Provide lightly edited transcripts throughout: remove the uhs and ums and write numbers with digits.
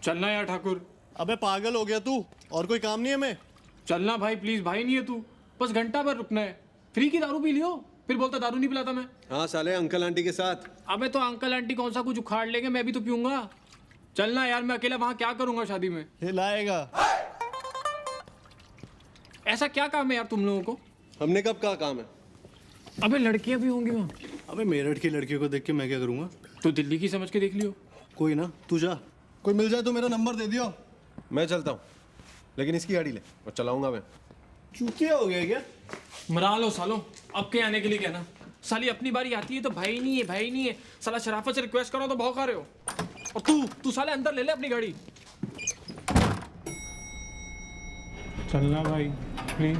चलना यार ठाकुर। अबे पागल हो गया तू? और कोई काम नहीं है मैं? चलना भाई प्लीज, भाई नहीं है तू, बस घंटा भर रुकना है। फ्री की दारू पी लियो, फिर बोलता दारू नहीं पिलाता मैं। हाँ साले अंकल आंटी के साथ। अबे तो अंकल आंटी कौन सा कुछ उखाड़ लेंगे, मैं भी तो पीऊंगा। चलना यार, मैं अकेला वहां क्या करूंगा शादी में। हिलाएगा। ऐसा क्या काम है यार तुम लोगों को? हमने कब कहा काम है? अबे लड़कियां भी होंगी वहाँ। अबे मेरठ की लड़कियों को देख के मैं क्या करूंगा? तो दिल्ली की समझ के देख लियो। कोई ना, तू जा। कोई मिल जाए तो मेरा नंबर दे दियो। मैं चलता हूँ, लेकिन इसकी गाड़ी ले और चलाऊंगा मैं। चूतिया हो गया क्या? मरा लो सालों, अब के आने के लिए कहना। साली अपनी बारी आती है तो भाई नहीं है, भाई नहीं है। साला शराफत से रिक्वेस्ट करो तो भौंका रहे हो। और तू साले अंदर ले ले अपनी गाड़ी। चलना भाई प्लीज।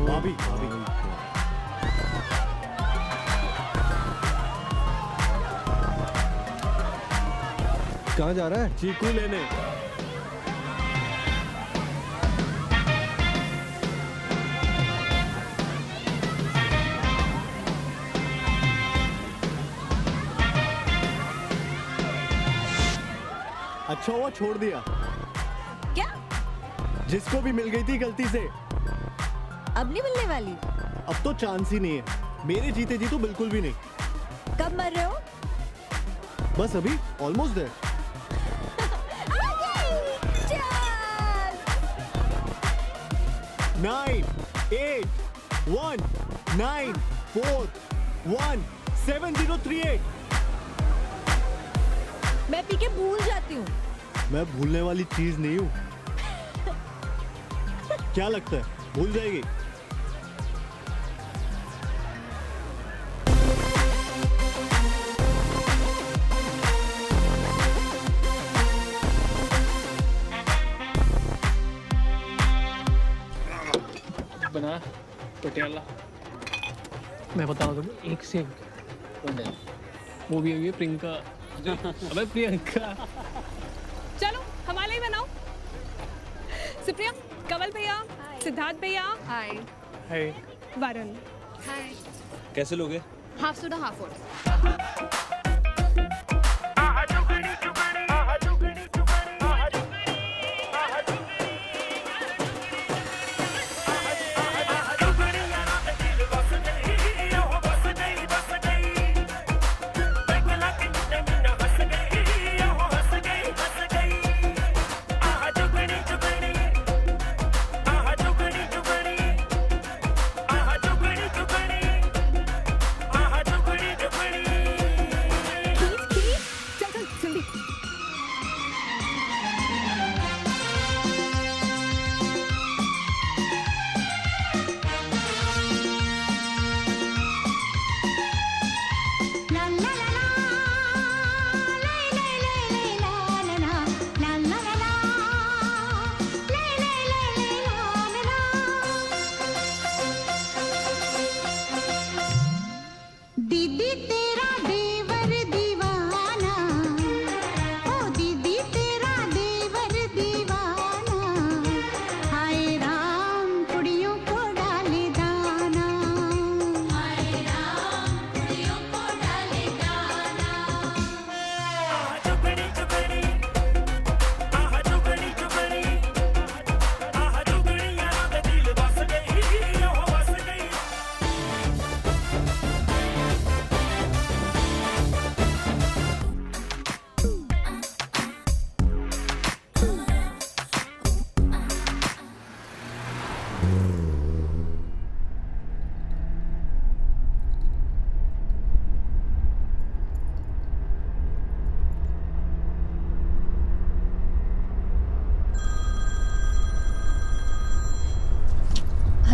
भाभी भाभी कहाँ जा रहा है? चीकू लेने। अच्छा हुआ छोड़ दिया। क्या? जिसको भी मिल गई थी गलती से। अब नहीं मिलने वाली? अब तो चांस ही नहीं है। मेरे जीते जी तो बिल्कुल भी नहीं। कब मर रहे हो? बस अभी ऑलमोस्ट देयर। चल! 9 8 1 9 4 1 7038। मैं पी के भूल जाती हूँ। मैं भूलने वाली चीज नहीं हूँ। क्या लगता है भूल जाएगी? बना पटियाला। मैं बता रहा हूँ एक से वो भी है प्रियंका। अबे प्रियंका। चलो हमारे ही बनाओ। सुप्रिया, कमल भैया, सिद्धार्थ भैया, हाय। है वरुण। हाय। कैसे लोगे? Half soda half vote.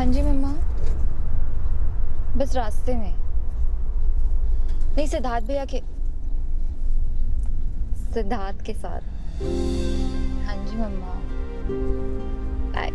हाँ जी मम्मा, बस रास्ते में। नहीं, सिद्धार्थ के साथ। हाँ जी मम्मा, बाय।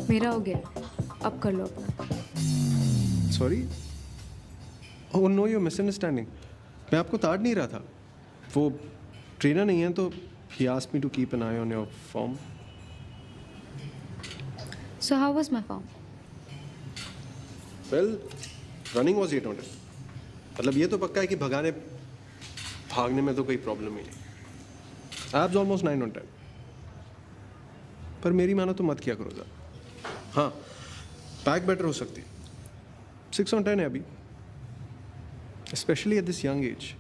मेरा हो गया, अब कर लो अपना। Sorry, oh no, you misunderstanding. मैं आपको ताड़ नहीं रहा था। वो ट्रेनर नहीं है तो he asked me to keep an eye on your form. So how was my form? Well, running was 8 on 10। मतलब ये तो पक्का है कि भागने में तो कोई प्रॉब्लम ही नहीं। Abs almost 9 on 10। पर मेरी मानो तो मत किया करो ज़्यादा। हाँ, पैक बेटर हो सकती। 6 on 10 है अभी, specially at this young age.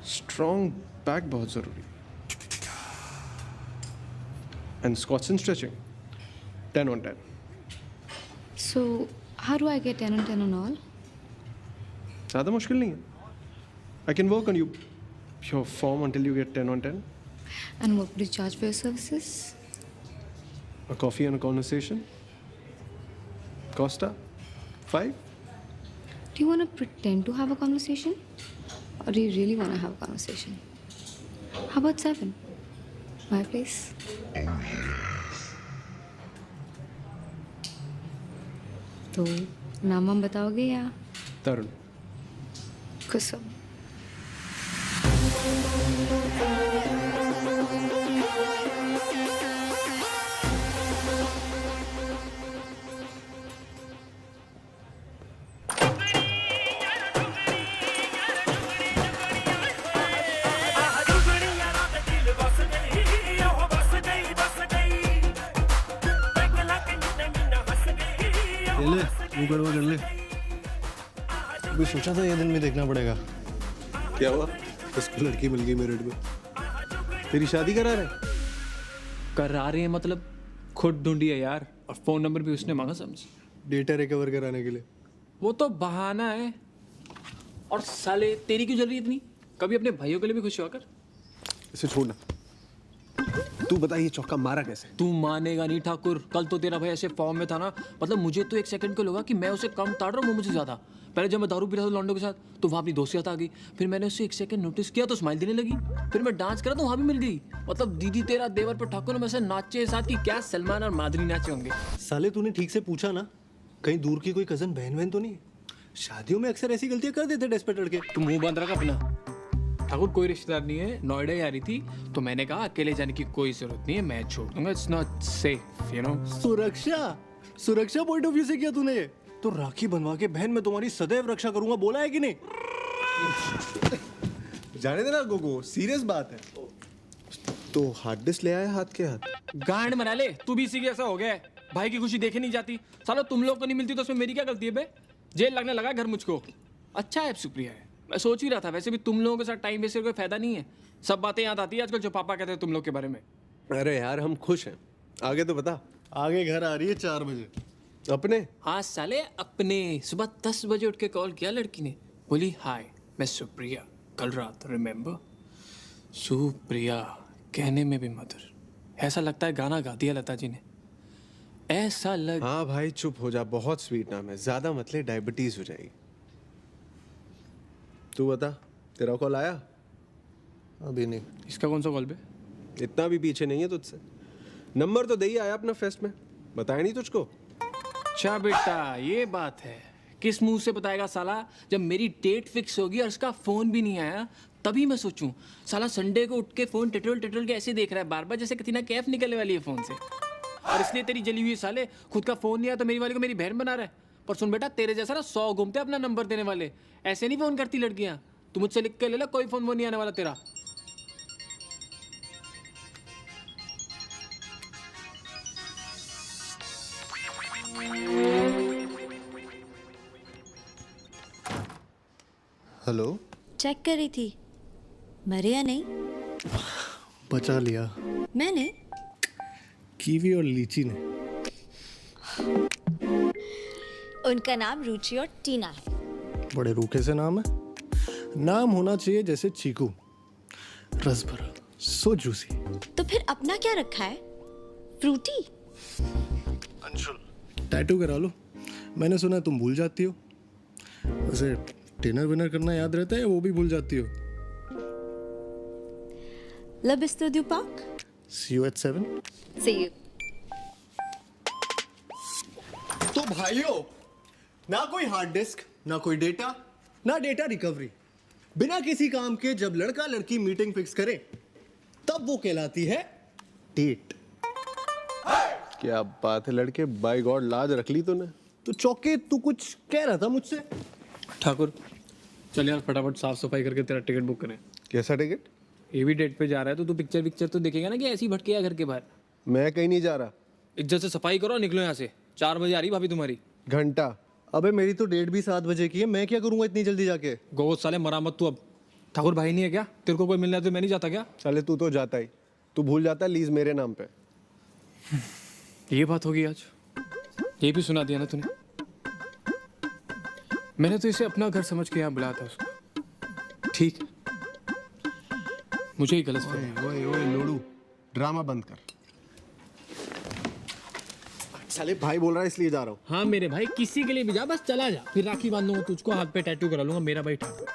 Strong pack बहुत ज़रूरी। And squats and stretching 10 on 10। So how do I get 10 on 10 on all? ज़्यादा मुश्किल नहीं है। I can work on your form until you get 10 on 10। And what would you charge for your services? A coffee and a conversation. Costa 5. Do you want to pretend to have a conversation? Or do you really want to have a conversation? How about 7? My place? तो नाम हम बताओगे या तरुण। कुसुम? ले मुंह कड़वा कर ले। अभी सोचा था ये दिन भी देखना पड़ेगा। क्या हुआ? उसको लड़की मिल गई मेरिट में। तेरी शादी करा रहे? करा रहे हैं मतलब खुद ढूंढी है यार, और फोन नंबर भी उसने मांगा समझ। डेटा रिकवर कराने के लिए। वो तो बहाना है। और साले तेरी क्यों जल रही है इतनी? कभी अपने भाइयों के लिए भी खुश हुआ कर। इसे छोड़ना। तू बता ये चौका मारा कैसे? तू मानेगा नहीं ठाकुर, कल तो तेरा भाई ऐसे फॉर्म में था ना, मतलब मुझे तो 1 सेकंड को लगा कि मैं उसे कम ताड़ रहा हूँ, वो मुझे ज्यादा। पहले जब मैं दारू पी रहा था लॉन्डो के साथ तो वहाँ अपनी दोस्ती आ गई, फिर मैंने उसे 1 सेकंड नोटिस किया तो स्माइल देने लगी, फिर मैं डांस करा तो वहाँ भी मिल गई। मतलब दीदी तेरा देवर पर ठाकुर में से नाचे साथ की क्या सलमान और माधुरी नाचे होंगे। साले तूने ठीक से पूछा ना, कहीं दूर की कोई कजन बहन तो नहीं? शादियों में अक्सर ऐसी गलतियां कर देते डेस्परेट लड़के। तू मुंह बंद रखा अपना। ठाकुर कोई रिश्तेदार नहीं है, नोएडा ही आ रही थी तो मैंने कहा अकेले जाने की कोई जरूरत नहीं है, मैं छोड़ दूंगा, it's not safe you know. सुरक्षा पॉइंट ऑफ व्यू से किया तूने ये? तो राखी बनवा के बहन मैं तुम्हारी सदैव रक्षा करूंगा बोला है कि नहीं? जाने देना गोगो, सीरियस बात है। तो हार्ड डिस्क ले आया हाथ के हाथ। गांड मरा ले, तू भी इसी के ऐसा हो गया है। भाई की खुशी देखे नहीं जाती। साला तुम लोग को नहीं मिलती तो उसमें मेरी क्या गलती है बे? जेल लगने लगा घर मुझको। अच्छा है सुप्रिया है। मैं सोच ही रहा था वैसे भी तुम लोगों के साथ टाइम वेस्ट कोई फायदा नहीं है। सब बातें याद आती है आजकल जो पापा कहते हैं तुम लोग के बारे में। अरे यार हम खुश हैं, आगे तो बता। आगे घर आ रही है 4 बजे। अपने हाँ साले अपने। सुबह 10 बजे उठ के कॉल किया लड़की ने, बोली हाय मैं सुप्रिया, कल रात रिमेम्बर। सुप्रिया कहने में भी मधुर, ऐसा लगता है गाना गा दिया लता जी ने। ऐसा लग हाँ भाई चुप हो जा, बहुत स्वीट नाम है, ज्यादा मतलब डायबिटीज हो जाएगी। तू बता, तेरा कॉल आया? अभी नहीं। इसका कौन सा कॉल पे? इतना भी पीछे नहीं है तुझसे। नंबर तो दे ही आया अपना फेस्ट में, बताया नहीं तुझको? अच्छा बेटा ये बात है। किस मुंह से बताएगा साला? जब मेरी डेट फिक्स होगी और उसका फोन भी नहीं आया तभी मैं सोचूं। साला संडे को उठ के फोन टटोल के ऐसे देख रहा है बार बार जैसे कतीना कैफ निकलने वाली है फोन से। और इसलिए तेरी जली हुई साले खुद का फोन नहीं आया तो मेरी वाली को मेरी बहन बना रहा है। पर सुन बेटा, तेरे जैसा ना 100 घूमते अपना नंबर देने वाले, ऐसे नहीं फोन करती लड़कियां। तू मुझसे लिख के ले ला, कोई फोन वो नहीं आने वाला तेरा। हेलो। चेक कर रही थी, मरे या नहीं? बचा लिया। मैंने? कीवी और लीची ने। उनका नाम रुचि और टीना है। बड़े रूखे से नाम है। नाम होना चाहिए जैसे चीकू, रस भरा, सो जूसी। तो फिर अपना क्या रखा है? फ्रूटी? अंशुल। टैटू करा लो। मैंने सुना है तुम भूल जाती हो। वैसे डिनर विनर करना याद रहता है, वो भी भूल जाती हो। लबिस्तो दुपाक? See you at 7। See you. तो भाइयों, ना कोई हार्ड डिस्क, ना कोई डेटा, ना डेटा रिकवरी। बिना किसी काम के जब लड़का लड़की मीटिंग फिक्स करे तब वो कहलाती है डेट। क्या बात है लड़के, बाय गॉड लाज रख ली तूने। तो चौके, तू कुछ कह रहा था मुझसे? ठाकुर चल यार फटाफट साफ सफाई करके तेरा टिकट बुक करें। कैसा टिकट? ये भी डेट पे जा रहा है तो तू पिक्चर तो देखेगा ना कि ऐसे ही भटकेगा घर के बाहर। मैं कहीं नहीं जा रहा। इज्जत से सफाई करो, निकलो यहाँ से। 4 बजे आ रही भाभी तुम्हारी। घंटा। अबे मेरी तो डेट भी 7 बजे की है, मैं क्या करूंगा इतनी जल्दी जाके? गो साले मरामत तू। अब ठाकुर भाई नहीं है क्या? तेरे को कोई मिलना है तो मैं नहीं जाता क्या? साले तू तो जाता ही, तू भूल जाता है लीज मेरे नाम पे। ये बात होगी आज, ये भी सुना दिया ना तूने। मैंने तो इसे अपना घर समझ के यहाँ बुलाया था उसको। ठीक है, मुझे ही गलत फहमी। ओए ओए लोड़ू, ड्रामा बंद कर। साले भाई बोल रहा है इसलिए जा रहा हूँ। हाँ मेरे भाई, किसी के लिए भी जा, बस चला जा। फिर राखी बांध दूंगा तुझको, हाथ पे टैटू करा लूंगा मेरा भाई ठाकुर।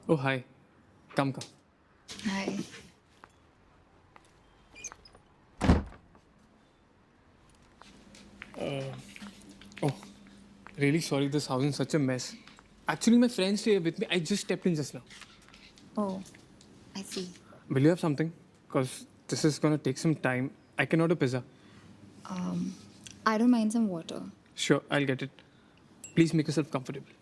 ओ हाय, कम। Hi. Oh, really sorry, this house is such a mess. Actually, my friends stay with me. I just stepped in just now. Oh, I see. Will you have something? Because this is gonna take some time. I can order pizza. I don't mind some water. Sure, I'll get it. Please make yourself comfortable.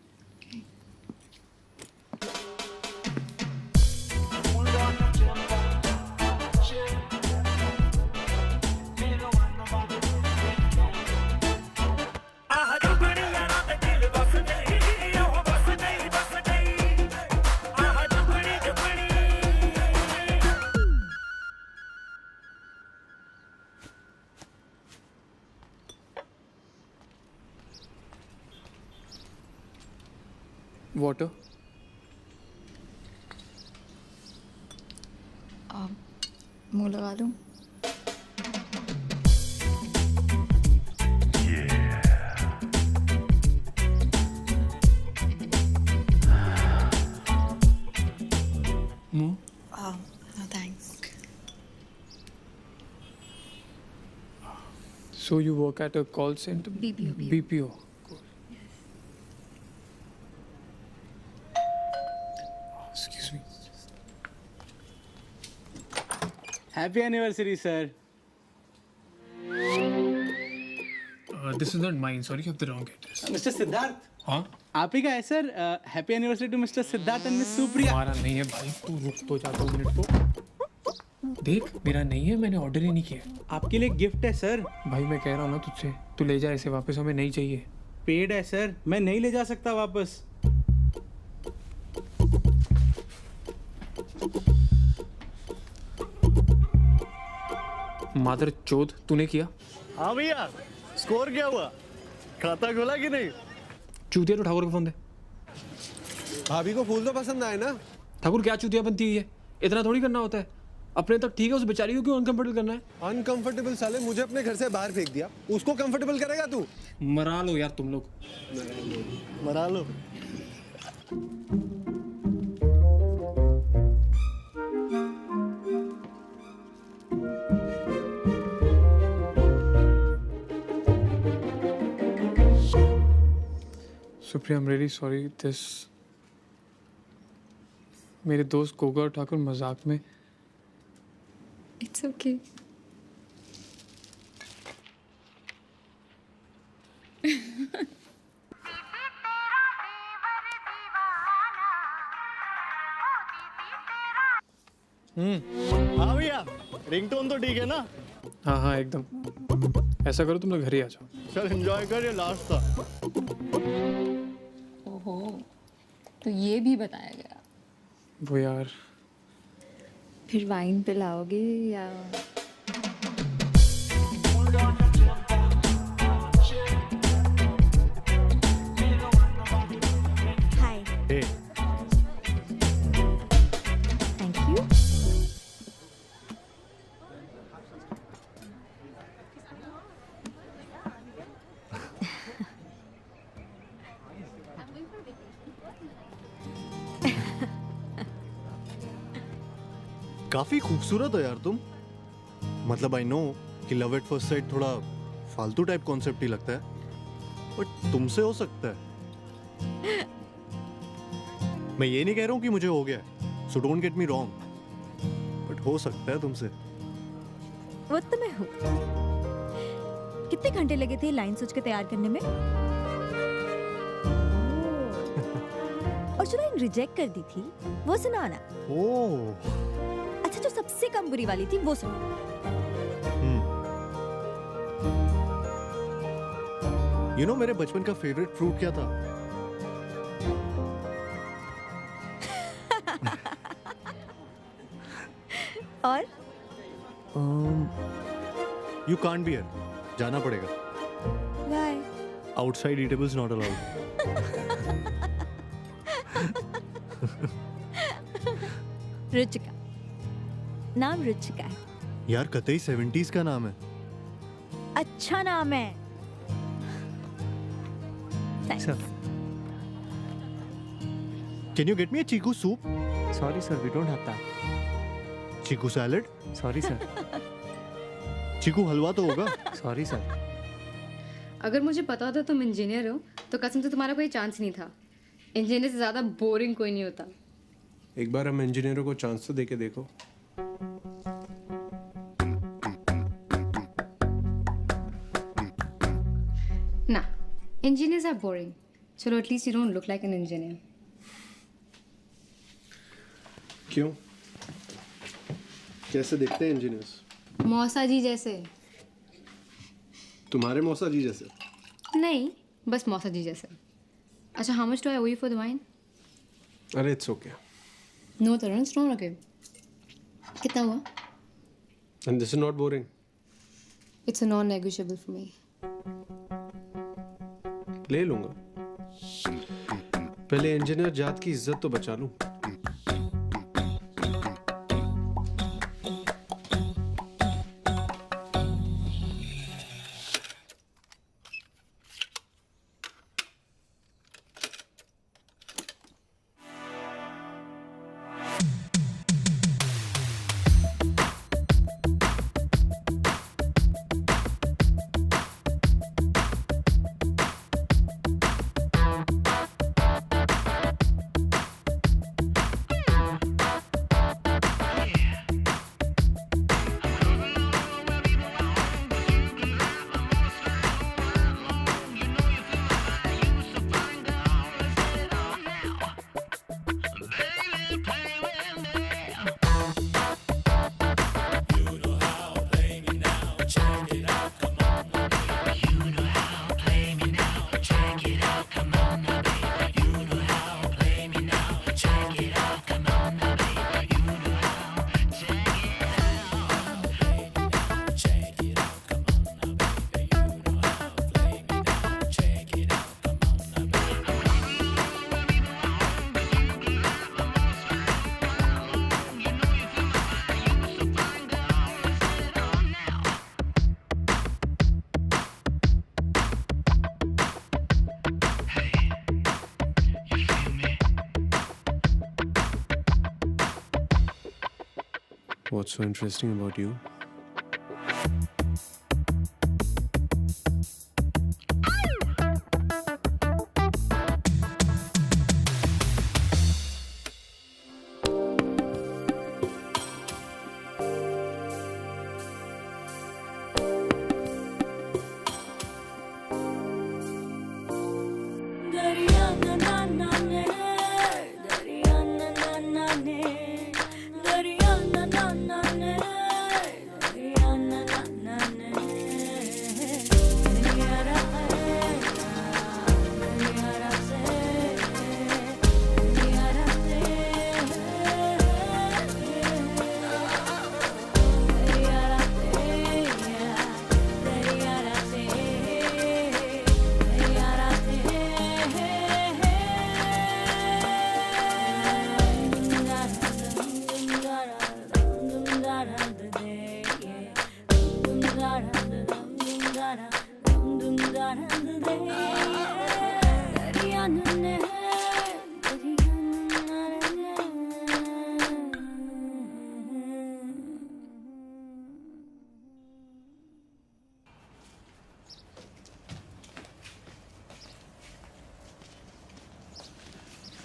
Water? मुंह लगा दूं? No? No thanks. So you work at a call center? BPO. BPO. Cool. Excuse me. Happy anniversary sir. This is not mine, sorry, you have the wrong address. Mister Siddharth, हाँ, आप ही का है sir. Happy anniversary to mister Siddharth and miss Supriya. हमारा नहीं है भाई, तू रुक तो जा 2 मिनट को। देख, मेरा नहीं है, मैंने ऑर्डर ही नहीं किया। आपके लिए गिफ्ट है सर। भाई मैं कह रहा हूँ ना तुझसे, तू ले जा इसे वापस, हमें नहीं चाहिए। पेड है सर, मैं नहीं ले जा सकता वापस। मादर चोद, तूने किया? हाँ भैया, स्कोर क्या हुआ? खाता खोला कि नहीं? चूतिया तो ठाकुर को फोन दे। भाभी को फूल तो पसंद आए ना? ठाकुर क्या चूतिया बनती है ये? इतना थोड़ी करना होता है। अपने तक ठीक है, उस बेचारी को क्यों अनकंफर्टेबल करना है? अनकंफर्टेबल साले, मुझे अपने घर से बाहर फेंक दिया, उसको कंफर्टेबल करेगा तू? मरा लो यार तुम लोग। मरा लो। Supriya, I am really sorry. This मेरे दोस्त गोगा और ठाकुर मजाक में। It's okay. हाँ भैया, रिंगटोन तो ठीक है ना? हाँ हाँ एकदम। ऐसा करो तुम लोग घर ही आ जाओ। चल एंजॉय कर, ये लास्ट था। ओहो, तो ये भी बताया गया। वो यार, फिर वाइन पिलाओगे या? हाय। हे, थैंक यू। काफी खूबसूरत हो यार तुम। मतलब आई नो कि लव एट फर्स्ट साइट थोड़ा फालतू टाइप कॉन्सेप्ट ही लगता है, बट तुमसे हो सकता है। मैं ये नहीं कह रहा हूँ कि मुझे हो गया, so don't get me wrong, but हो सकता है तुमसे। वो तो मैं हूँ। कितने घंटे लगे थे लाइन सोच के तैयार करने में? और जो लाइन रिजेक्ट कर दी थी वो सुनाना। ओह, अच्छा, जो सबसे कम बुरी वाली थी वो सुनो। यू नो मेरे बचपन का फेवरेट फ्रूट क्या था? और यू कांट बी हियर, जाना पड़ेगा। Bye. Outside eatables not allowed. Ruchika, नाम रुचिका है। यार कतई 70s का नाम है। अच्छा नाम है। Thanks. Can you get me a chikoo soup? Sorry sir, we don't have that. Chikoo salad? Sorry sir. चीकू हलवा तो होगा। Sorry sir. अगर मुझे पता होता तुम इंजीनियर हो तो कसम से तुम्हारा कोई चांस नहीं था। इंजीनियर से ज़्यादा बोरिंग कोई नहीं होता। एक बार हम इंजीनियरों को चांस तो देके देखो। ना, engineers are boring. चलो, at least you don't look like an engineer. क्यों? कैसे दिखते हैं इंजीनियर्स? मौसा जी जैसे। तुम्हारे मौसा जी जैसे? नहीं, बस मौसा जी जैसे। अच्छा, how much do I owe you for the wine? अरे it's okay. No, Tarun, it's not okay. कितना हुआ? And this is not boring. It's a non-negotiable for me. ले लूंगा, पहले इंजीनियर जात की इज्जत तो बचा लूं। What's so interesting about you?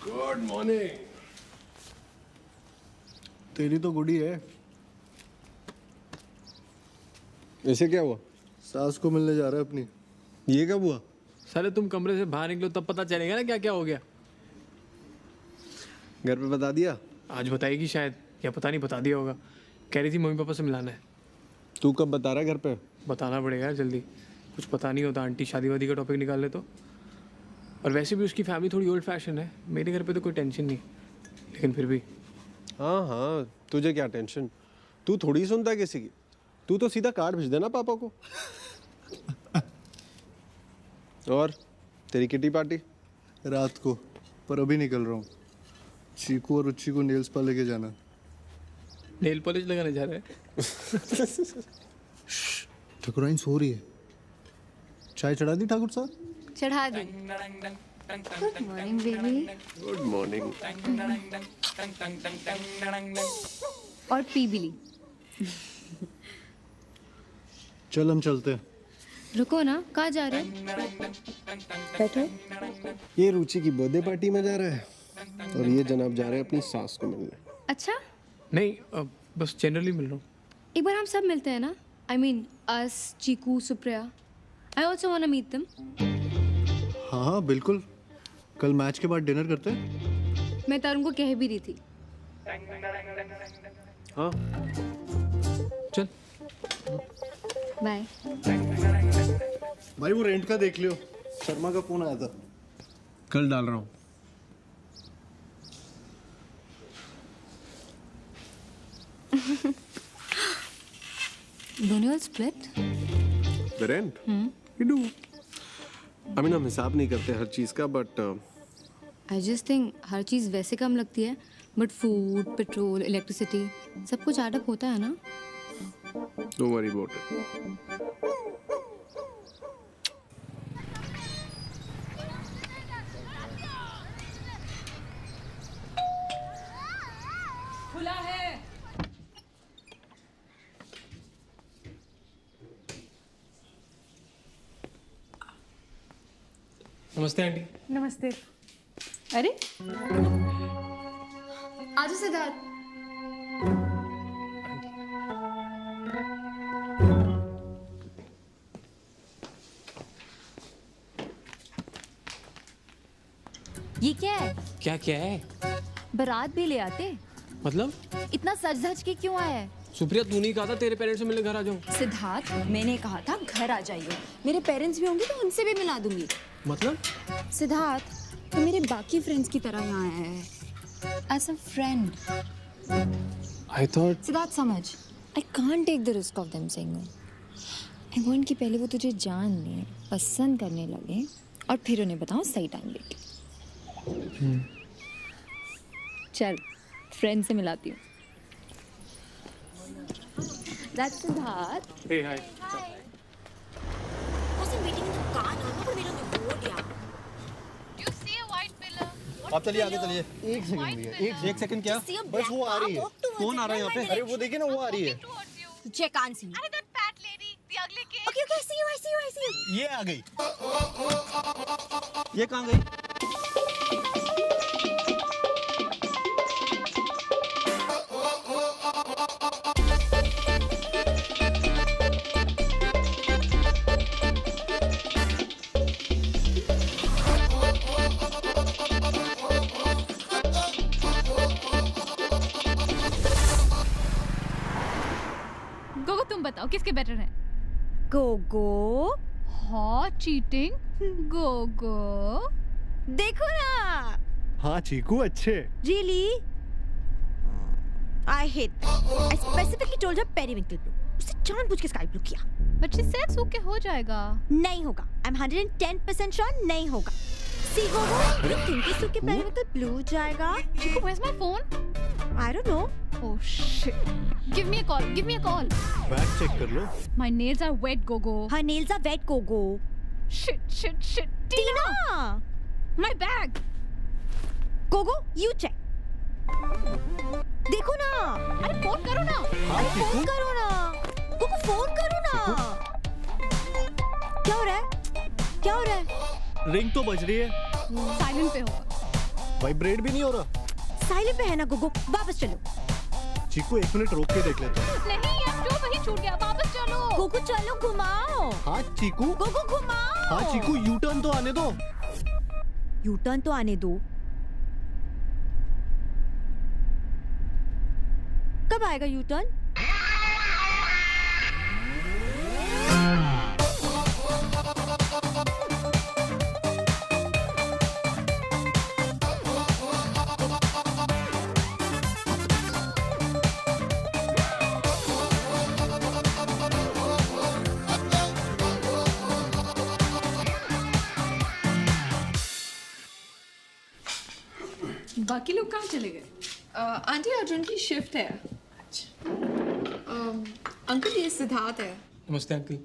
Good morning. तेरी तो गुडी है। ऐसे क्या हुआ? सास को मिलने जा रहा है अपनी। ये कब हुआ? साले तुम कमरे से बाहर निकलो तब पता चलेगा ना क्या क्या हो गया। घर पे बता दिया? आज बताएगी शायद, या पता नहीं बता दिया होगा। कह रही थी मम्मी पापा से मिलाना है। तू कब बता रहा है घर पे? बताना पड़ेगा यार जल्दी, कुछ पता नहीं होता। आंटी शादी वादी का टॉपिक निकाल ले तो। और वैसे भी उसकी फैमिली थोड़ी ओल्ड फैशन है। मेरे घर पे तो कोई टेंशन नहीं, लेकिन फिर भी। हाँ हाँ, तुझे क्या टेंशन? तू थोड़ी सुनता है किसी की। तू तो सीधा कार्ड भेज देना पापा को। और तेरी किटी पार्टी? रात को, पर अभी निकल रहा हूँ। चीकू और रुचि को नेल्स पर लेके जाना। नेल पॉलिश लगाने जा रहे हैं। ठकुराइन सो रही है। चाय चढ़ा दी ठाकुर साहब? चढ़ा दी। Good morning baby. Good morning. और पी भी ली। चल हम चलते हैं। रुको ना, कहाँ जा रहे हो? बैठो। ये रुचि की बर्थडे पार्टी में जा रहा है और ये जनाब जा रहे हैं अपनी सास को मिलने। अच्छा, नहीं बस जनरली मिल रहा हूँ। एक बार हम सब मिलते हैं ना। I mean us, Chiku, Supriya. I also want to meet them. हाँ हाँ बिल्कुल। कल मैच के बाद डिनर करते हैं। मैं तरुण को कह भी रही थी। हाँ चल बाय। भाई वो रेंट का देख लियो, शर्मा का फोन आया था। कल डाल रहा हूँ। Don't you all split? The rent? We do. I mean, हम हिसाब नहीं करते हर चीज़ का, but I just think हर चीज़ वैसे कम लगती है, but food, petrol, electricity सब कुछ add up होता है ना? don't worry about it. खुला है। नमस्ते आंटी। नमस्ते। अरे आजा सिद्धार्थ। ये क्या है? क्या क्या है? बारात भी ले आते। मतलब इतना सज धज के क्यों आया है? सुप्रिया तू नहीं कहा था तेरे पेरेंट्स से मिलने घर आ जाऊँ? सिद्धार्थ, मैंने कहा था घर आ जाइए। मेरे पेरेंट्स भी होंगे तो उनसे भी मिला दूंगी। मतलब सिद्धार्थ, तो मेरे बाकी फ्रेंड्स की तरह यहाँ आया है as a friend. I thought. Siddharth समझ, I can't take the risk of them saying no. I want कि पहले वो तुझे जान लें, पसंद करने लगे और फिर उन्हें बताओ सही टाइम लेके। चल फ्रेंड से मिलाती हूँ। दैट्स सिद्धार्थ। हे हाय। आप चलिए आगे चलिए। एक सेकंड भैया, एक सेकंड क्या? बस वो आ रही है। कौन आ रहा है यहाँ पे? अरे वो देखिए ना, वो आ रही है। Check can't see. That fat lady, the ugly kid. Okay, I see you. ये आ गई। ये कहाँ गई? गोगो तुम बताओ किसके बेटर हैं? गोगो, हाँ चीटिंग गोगो। देखो ना। हाँ चीकू अच्छे। Really? I hate that. I specifically told her periwinkle blue. उससे जानबूझ के स्काई ब्लू किया। बट शी सेड सूखे हो जाएगा। नहीं होगा। I'm 110% sure नहीं होगा। See गोगो, you think इस सूखे periwinkle blue जाएगा? Chiku, where's my phone? I don't know. Oh shit. Give me a call. Bag check कर लो। My nails are wet, Gogo. Her nails are wet, Gogo. Shit. Tina! My bag. Gogo, you check. देखो ना। अरे phone करो ना। Phone करो ना। Gogo phone करो ना। क्या हो रहा है? रिंग तो बज रही है। साइलेंट पे होगा। वाइब्रेट भी नहीं हो रहा। साइलेंट पे है ना गोगो, वापस चलो। चीकू 1 मिनट रोक के देख लेते हैं। नहीं यार, जो वही छूट गया, वापस चलो। गोगो चलो, घुमाओ। हाँ चीकू। गोगो घुमाओ। हाँ चीकू, यू टर्न तो आने दो। यू टर्न तो आने दो। कब आएगा यू टर्न? बाकी लोग कहाँ चले गए? आंटी अर्जुन की शिफ्ट है। अंकल ये सिद्धार्थ है। नमस्ते अंकल।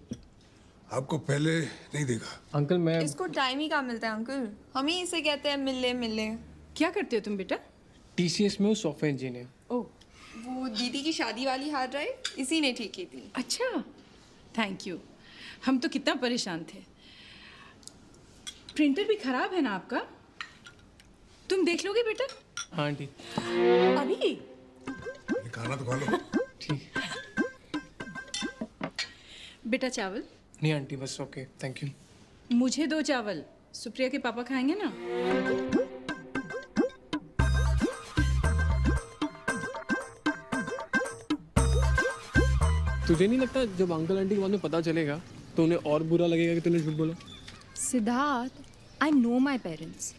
आपको पहले नहीं देखा। अंकल मैं इसको टाइम ही कहाँ मिलता है अंकल, हम ही इसे कहते हैं मिल ले। क्या करते हो तुम बेटा? TCS में हूँ, सॉफ्टवेयर इंजीनियर। ओह, वो दीदी की शादी वाली हार्ड ड्राइव इसी ने ठीक की थी। अच्छा, थैंक यू। हम तो कितना परेशान थे। प्रिंटर भी खराब है ना आपका? तुम देख लोगे बेटा? हाँ आंटी। अभी ये खाना तो खा लो। ठीक। बेटा चावल? नहीं आंटी, बस ओके, थैंक यू। मुझे 2 चावल, सुप्रिया के पापा खाएंगे ना? तुझे नहीं लगता जब अंकल आंटी के बाद में पता चलेगा तो उन्हें और बुरा लगेगा कि तूने झूठ बोला? Siddharth, I know my parents.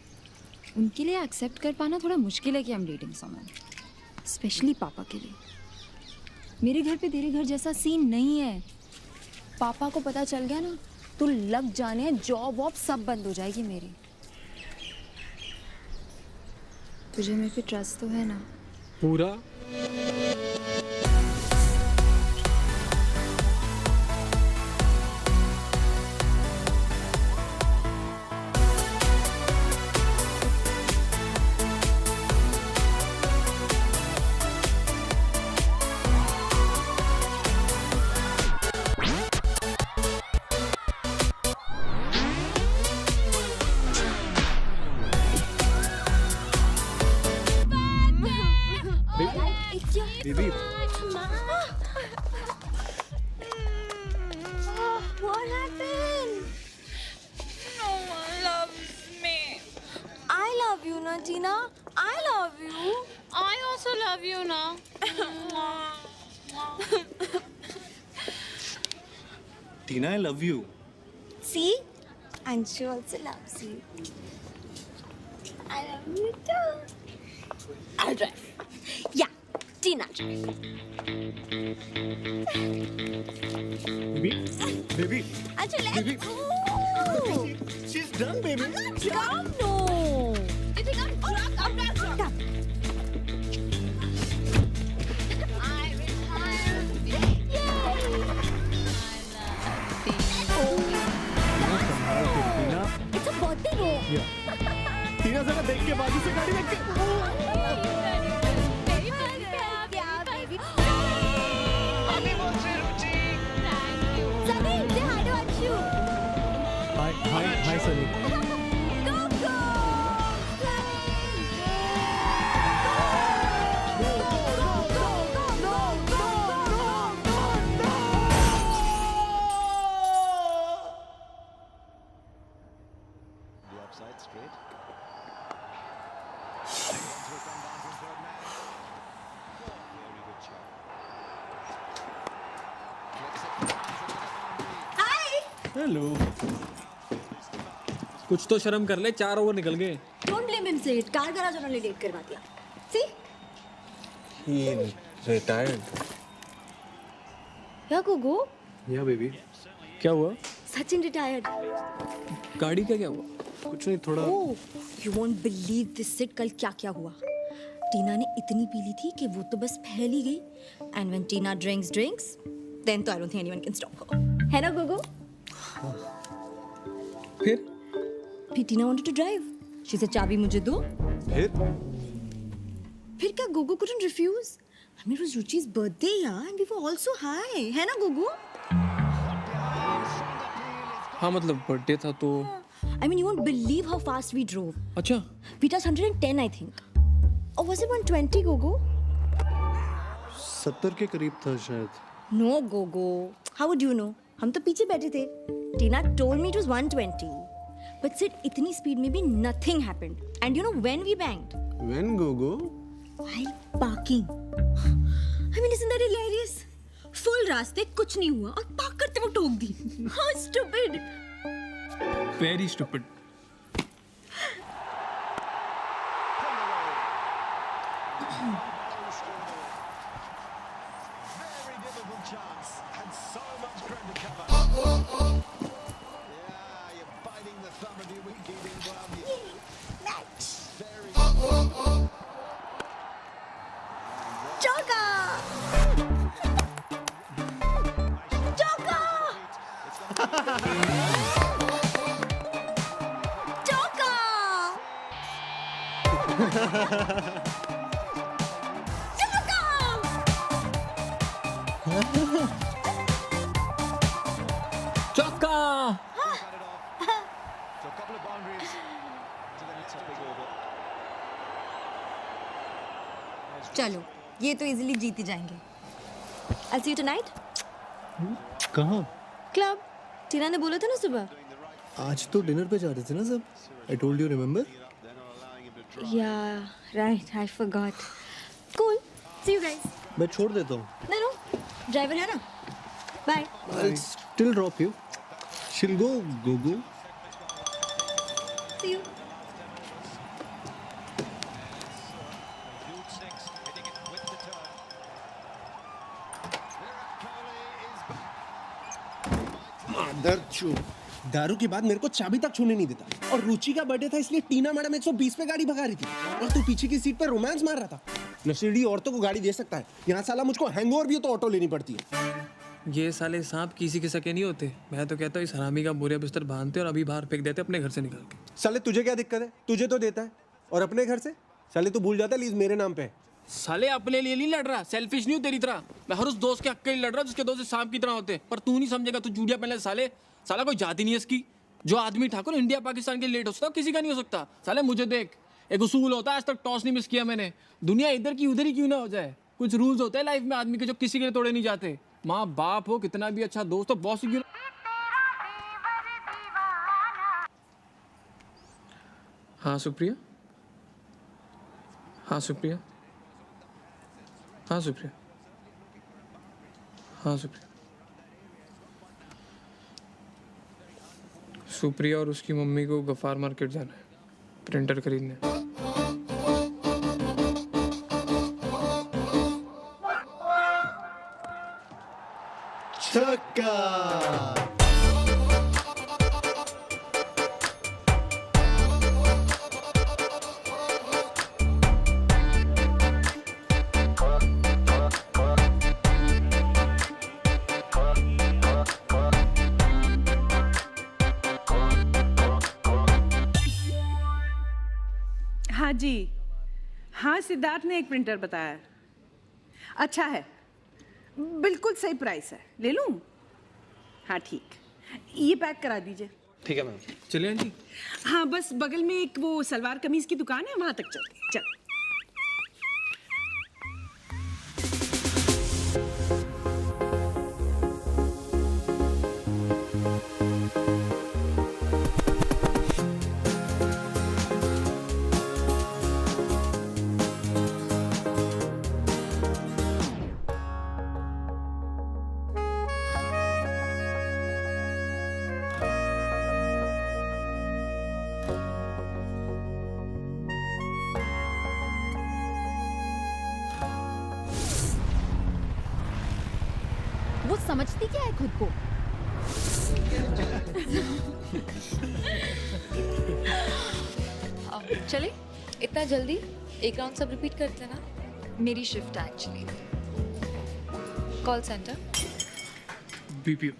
उनके लिए एक्सेप्ट कर पाना थोड़ा मुश्किल है कि I am dating someone, specially पापा के लिए। मेरे घर पे तेरे घर जैसा सीन नहीं है। पापा को पता चल गया ना तो लग जाने जॉब वॉब सब बंद हो जाएगी मेरी। तुझे मेरे पे ट्रस्ट तो है ना? पूरा। दीदी What happened? No one loves me. I love you, na Tina. I love you. I also love you now. Tina, I love you. See? And she also loves you. I love you too. I'll drive. Yeah, Tina drive. Baby. Achha, let's Baby. go. She's done, baby. Come, no. You think I'm drunk? I'm not drunk. Come. I retire. Tina, It's a birthday row. टीना जरा देख के बाजू से गाड़ी देख के। Very bad. हाय Sunny. Hello. कुछ तो शर्म कर ले, 4 ओवर निकल गए। डोंट ब्लेम हिम सेठ, कार गैराज उन्होंने लेट करवा दिया। सी He retired. या गोगो, Yeah, baby. क्या हुआ? सचिन रिटायर्ड। गाड़ी का क्या हुआ? कुछ नहीं, थोड़ा oh, you won't believe this set, कल क्या क्या हुआ। टीना ने इतनी पी ली थी कि वो तो बस फैल ही गई। And when Tina drinks then तो I don't think anyone can stop her. है ना गोगो? फिर Tina wanted to drive. She said चाबी मुझे दो। फिर क्या Gogo couldn't refuse? I mean, it was Ruchi's birthday, yeah, and we were also high. है ना गोगो? हाँ मतलब बर्थडे था तो। I mean, you won't believe how fast we drove. अच्छा, We touched 110, I think. Or was it 120, Gogo? 70 के करीब था शायद। No, Gogo. How would you know? हम तो पीछे बैठे थे। Tina told me it was 120. But Sid, इतनी स्पीड में भी nothing happened. And you know when we banged? When Gogo? While parking. I mean, isn't that hilarious? Full रास्ते कुछ नहीं हुआ और पार्क करते वो ठोक दी। How stupid! Very stupid. चौका। चलो, ये तो इजीली जीत ही जाएंगे। I'll see you tonight. कहाँ? Club. टीना ने बोला था ना सुबह। आज तो डिनर पे जा रहे थे ना सब। I told you, remember? Yeah, right. I forgot. Cool. See you guys. मैं छोड़ देता हूँ। No, ड्राइवर है ना। Bye. I'll still drop you. She'll go, Gogo. See you. दारू के बाद मेरे को चाबी तक छूने नहीं देता। और रुचि का बर्थडे था इसलिए टीना मैडम 120 पे गाड़ी भगा रही थी और तू पीछे की सीट पे रोमांस मार रहा था। नशेड़ी औरतों को गाड़ी दे सकता है, यहाँ साला मुझको हैंगओवर भी हो तो ऑटो लेनी पड़ती है। ये साले सांप किसी के सके नहीं होते। मैं तो कहता हूँ इस हरामी का बोरिया बिस्तर बांधते और अभी बाहर फेंक देते अपने घर से निकाल के। साले तुझे क्या दिक्कत है? तुझे तो देता है। और अपने घर से साले तू भूल जाता है लीज मेरे नाम पे है। साले अपने लिए नहीं लड़ रहा, सेल्फिश नहीं हूँ तेरी तरह। मैं हर उस दोस्त के हक के लिए लड़ रहा जिसके दोस्त सांप की तरह होते। पर तू नहीं समझेगा, तू जूड़िया पहले साले। साला कोई जाति नहीं है इसकी। जो आदमी ठाकुर इंडिया पाकिस्तान के लेट हो सकता है किसी का नहीं हो सकता। साले मुझे देख, एक उसूल होता है, आज तक टॉस नहीं मिस किया मैंने। दुनिया इधर की उधर ही क्यों ना हो जाए, कुछ रूल्स होते हैं लाइफ में आदमी के जो किसी के लिए तोड़े नहीं जाते। माँ बाप हो, कितना भी अच्छा दोस्त हो, बॉस क्यों। हाँ सुप्रिया, हाँ सुप्रिया, हाँ सुप्रिया, हाँ सुप्रिया। सुप्रिया और उसकी मम्मी को गफार मार्केट जाना है, प्रिंटर खरीदने। छक्का। हाँ जी, हाँ सिद्धार्थ ने एक प्रिंटर बताया। अच्छा है, बिल्कुल सही प्राइस है, ले लूँ? हाँ ठीक, ये पैक करा दीजिए। ठीक है मैम। चलिए आंटी। हाँ बस बगल में एक वो सलवार कमीज की दुकान है, वहां तक चलते हैं। चल। वो समझती क्या है खुद को? चले इतना जल्दी एक राउंड सब रिपीट करते हैं ना। मेरी शिफ्ट है एक्चुअली। Call centre. बीपीओ।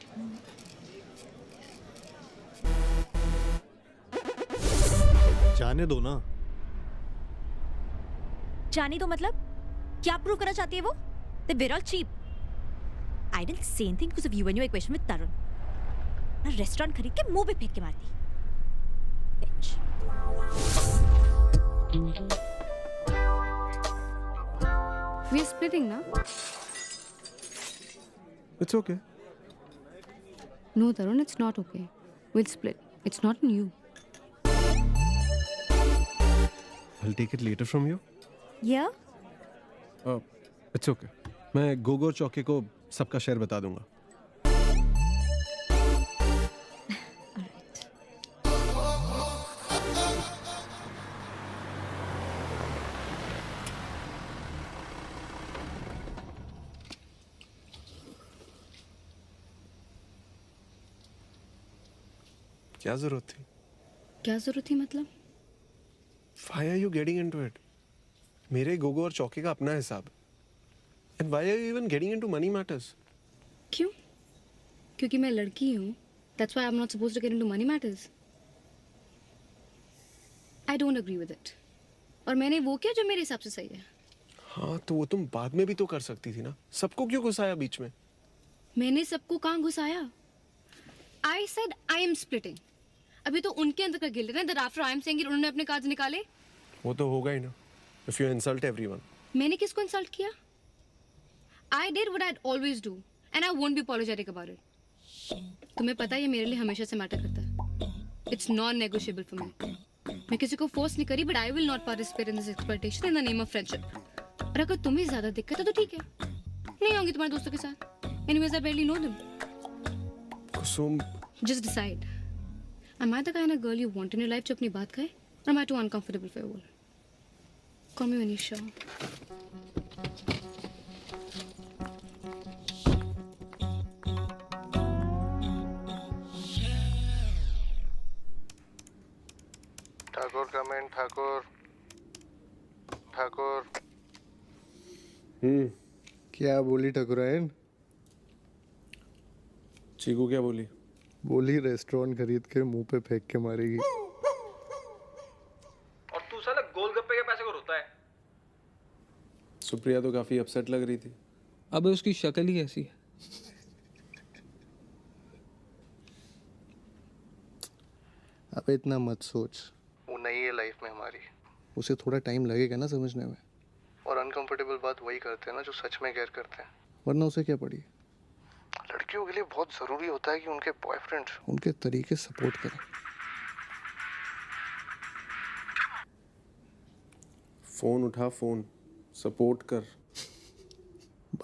जाने दो ना। जाने दो मतलब क्या प्रूव करना चाहती है वो? That we're all cheap. I didn't say anything because of you and your equation with Tarun. ना रेस्टोरेंट खरीद के मुंह पे फेंक के मारती। Bitch. We are splitting now. It's okay. No, Tarun, it's not okay. We'll split. It's not on you. I'll take it later from you. Yeah? It's okay. मैं गोगो और चौके को सबका शेयर बता दूंगा। क्या जरूरत थी? क्या जरूरत थी मतलब? Why are you getting into it? मेरे गोगो और चौके का अपना हिसाब। And why are you even getting into money matters? क्यों? क्योंकि मैं लड़की हूँ. That's why I'm not supposed to get into money matters. I don't agree with it. और मैंने वो किया जो मेरे हिसाब से सही है. हाँ तो वो तुम बाद में भी तो कर सकती थी ना. सबको क्यों घुसाया बीच में? मैंने सबको कहाँ घुसाया? I said I am splitting. अभी तो उनके अंदर का गिल्ट है ना. That after I am saying it, उन्होंने अपने कार्ड्स निकाले. वो तो होगा ही ना. If you insult everyone. मैंने किसको इंसल्ट किया? I did what I'd always do, and I won't be apologetic about it. तुम्हें पता है ये मेरे लिए हमेशा से मैटर करता है. It's non-negotiable for me. मैं किसी को फोर्स नहीं करी, but I will not participate in this exploitation in the name of friendship. और अगर तुम्हें ज्यादा दिक्कत है तो ठीक है. नहीं आऊंगी तुम्हारे दोस्तों के साथ. Anyways, I barely know them. Kusum. Just decide. Am I the kind of girl you want in your life जो अपनी बात कहे? Or am I too uncomfortable for your world? Call me when you're sure. Thakur comment Thakur Thakur. क्या बोली ठाकुरायन? चीकू क्या बोली? बोली रेस्टोरेंट खरीद के मुंह पे फेंक के मारेगी। और तू साला गोलगप्पे के पैसे को रोता है। सुप्रिया तो काफी अपसेट लग रही थी। अबे उसकी शक्ल ही ऐसी है। अब इतना मत सोच, वो नई है लाइफ में हमारी, उसे थोड़ा टाइम लगेगा ना समझने में। और अनकंफर्टेबल बात वही करते हैं ना जो सच में केयर करते हैं, वरना उसे क्या पड़ी। लड़कियों के लिए बहुत जरूरी होता है कि उनके बॉयफ्रेंड उनके तरीके सपोर्ट करें। फोन उठा, फोन सपोर्ट कर।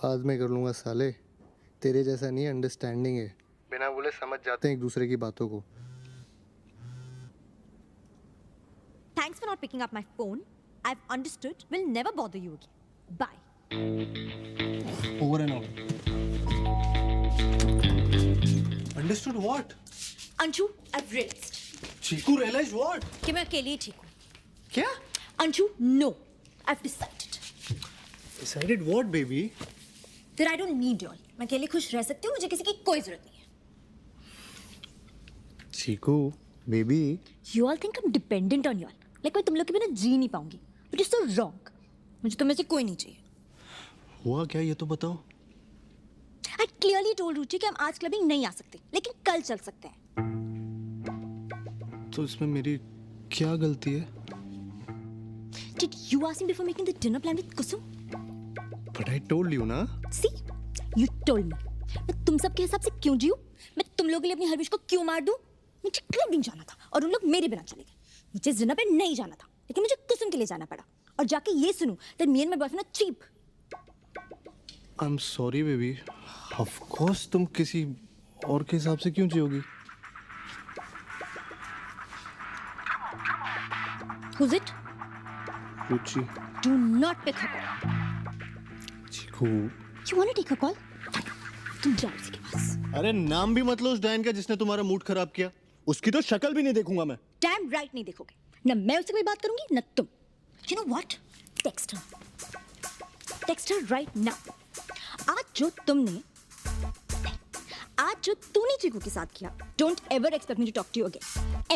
बाद में कर लूंगा साले, तेरे जैसा नहीं, अंडरस्टैंडिंग है, बिना बोले समझ जाते हैं एक दूसरे की बातों को। Thanks for not picking up my phone. I've understood. Will never bother you again. Bye. Over and out. Understood what? Anshu, I've realized. Chiku realized what? कि मैं अकेली ही ठीक हूँ. क्या? Anshu, no. I've decided. Decided what, baby? That I don't need y'all. मैं अकेली खुश रह सकती हूँ. मुझे किसी की कोई जरूरत नहीं है. Chiku, baby. You all think I'm dependent on y'all. Like मैं तुम लोग के बिना जी नहीं पाऊंगी. Which is so wrong. मुझे तुम में से कोई नहीं चाहिए. हुआ क्या ये तो बताओ. I clearly told रुचि कि हम आज क्लबिंग नहीं आ सकते, लेकिन कल चल सकते हैं. तो इसमें मेरी क्या गलती है? Did you ask me before making the dinner plan with Kusum? But I told you ना. See, you told me. मैं तुम सब के हिसाब से क्यों जीऊं? मैं तुम लोगों के लिए अपनी हर विश को क्यों मार दूं? मुझे क्लबिंग जाना था और उन लोग मेरे बिना चले गए। मुझे डिनर पे नहीं जाना था, लेकिन मुझे कुसुम के लिए जाना पड़ा और जाके ये सुनूं that me and my boyfriend are cheap. I'm sorry baby. Of course तुम किसी और के हिसाब से क्यों जियोगी? Who's it? Ruchi. Do not pick her call. Chiku. You want to take her call? तुम जाओ उसके पास. अरे नाम भी मत लो उस डायन का जिसने तुम्हारा मूड खराब किया. उसकी तो शक्ल भी नहीं देखूंगा मैं. Damn right नहीं देखोगे. न मैं उससे कोई बात करूंगी न तुम. You know what? Text her. Text her right now. आज जो तूने चीकू के साथ किया, don't ever expect me to talk to you again.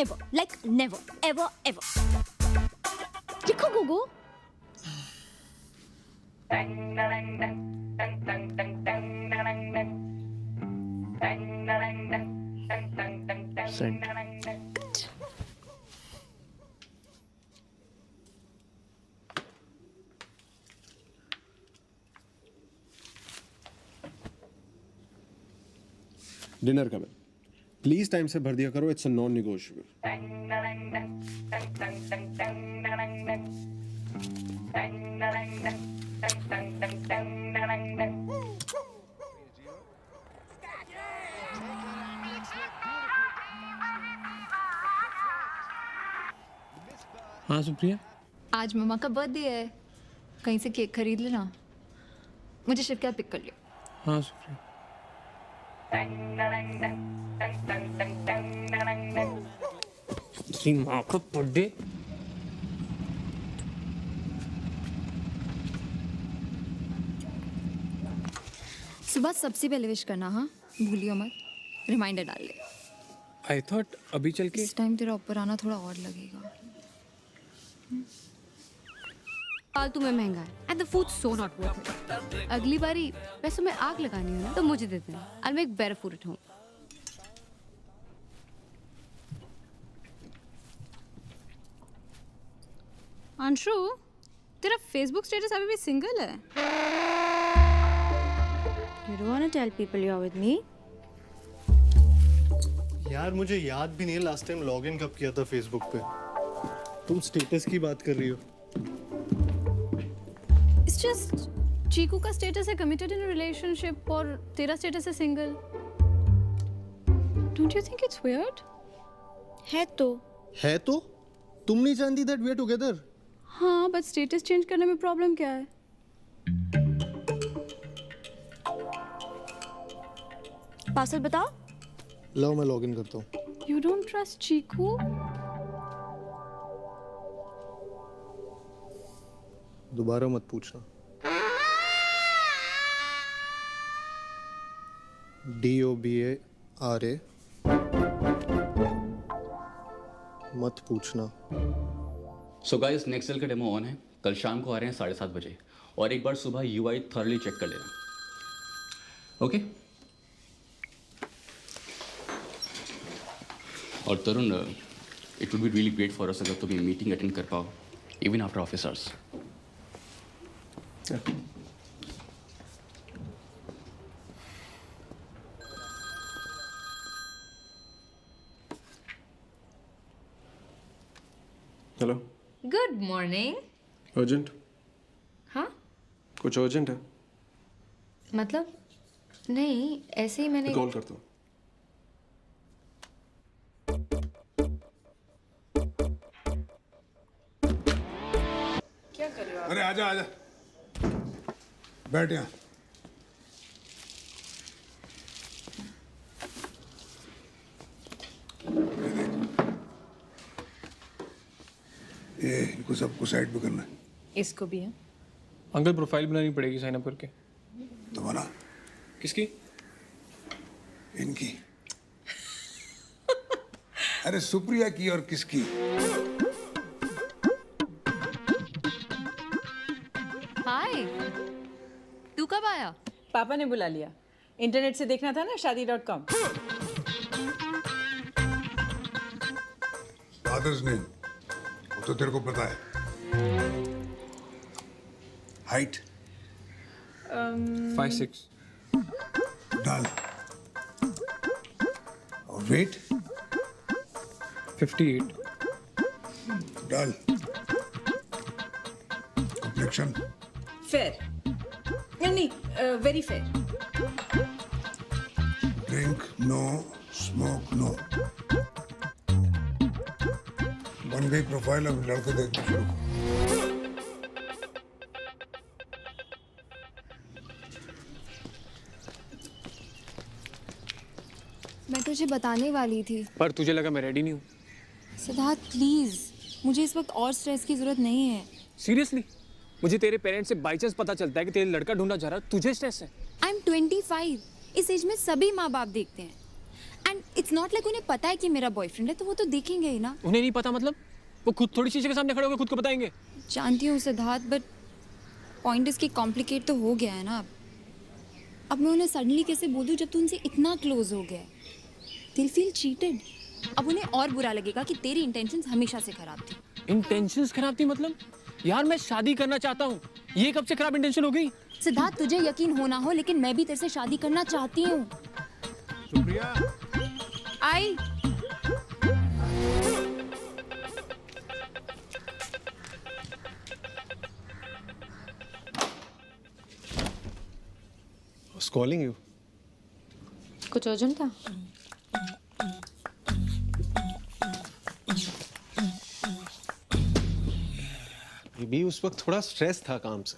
Ever. Like never. Ever. Ever. लिखो गोगो. Send. डिनर का बिल प्लीज टाइम से भर दिया करो. It's a non negotiable. हाँ सुप्रिया. आज मम्मा का बर्थडे है, कहीं से केक खरीद लेना. मुझे शिव के साथ पिक कर लियो. हाँ सुप्रिया. तेरी माँ का बर्थडे. सुबह सबसे पहले विश करना. हाँ भूलियो मत. रिमाइंडर डाल ले. आई थॉट अभी चल के. इस टाइम तेरा ऊपर आना थोड़ा और लगेगा. फालतू में महंगा है and the food so not worth it. अगली बारी पैसों में आग लगानी हो ना तो मुझे दे देना. I make better food at home. Anshu, तेरा फेसबुक स्टेटस अभी भी सिंगल है. You don't want to tell people you're with me? यार मुझे याद भी नहीं है लास्ट टाइम लॉगिन कब किया था फेसबुक पे. तुम स्टेटस की बात कर रही हो. इट्स जस्ट चीकू का स्टेटस है कमिटेड इन अ रिलेशनशिप और तेरा स्टेटस है single. Don't you think it's weird? है तो. है तो तुम नहीं जानती दैट वी आर टुगेदर. हाँ, बट स्टेटस चेंज करने में प्रॉब्लम क्या है? पासवर्ड बताओ. लो मैं लॉगिन करता हूँ. You don't trust चीकू? दोबारा मत पूछना. DOBARA मत पूछना. सो गाइस नेक्स्ट सेल का डेमो ऑन है. कल शाम को आ रहे हैं 7:30 बजे और एक बार सुबह UI थॉरली चेक कर लेना. ओके और Tarun, it would be really great for us अगर तुम मीटिंग अटेंड कर पाओ even after office hours. Hello. Good morning. Urgent? हाँ कुछ अर्जेंट है? मतलब नहीं, ऐसे ही मैंने. कॉल करता हूँ. क्या कर रहे हो आप? अरे आजा आजा बैठ यहाँ. ये इनको सबको साइड पे करना है. इसको भी है. अंकल प्रोफाइल बनानी पड़ेगी साइन अप करके. तो बना. किसकी? इनकी. अरे सुप्रिया की और किसकी? हाय, तू कब आया? पापा ने बुला लिया. इंटरनेट से देखना था ना शादी.com. फादर्स नेम वो तो तेरे को पता है। हाइट 5'6". डाल। और वेट 58. डाल। कॉम्प्लेक्शन फेयर नहीं very fair. Drink no, smoke no. बन गई प्रोफाइल, अब लड़के देखना शुरू करो। मैं तुझे बताने वाली थी। पर तुझे लगा मैं रेडी नहीं हूँ? सिद्धार्थ प्लीज, मुझे इस वक्त और स्ट्रेस की जरूरत नहीं है। सीरियसली? मुझे तेरे पेरेंट्स से बाई चांस पता चलता है कि तेरे लड़का ढूंढा जा रहा है, तुझे स्ट्रेस है? I M 25। इस एज में सभी माँ बाप देखते हैं। एंड इट्स नॉट लाइक उन्हें पता है कि मेरा बॉयफ्रेंड है, तो वो तो देखेंगे ही ना। उन्हें नहीं पता मतलब? वो खुद थोड़ी शीशे के सामने खड़े होकर खुद को बताएंगे? जानती हूँ सिद्धार्थ, बट पॉइंट इसकी कॉम्प्लिकेट तो हो गया है ना। अब मैं उन्हें सडनली कैसे बोल दूँ जब तू उनसे इतना क्लोज हो गया है? दिल फील चीटेड। अब उन्हें और बुरा लगेगा कि तेरी इंटेंशंस हमेशा से खराब थी। इंटेंशंस खराब थी मतलब? यार मैं शादी करना चाहता हूँ, ये कब से खराब इंटेंशन हो गई? सिद्धार्थ तुझे यकीन हो ना हो, लेकिन मैं भी तेरे से शादी करना चाहती हूँ। सुप्रिया, आई was calling you. कुछ अर्जेंट था? ये भी उस वक्त थोड़ा स्ट्रेस था काम से।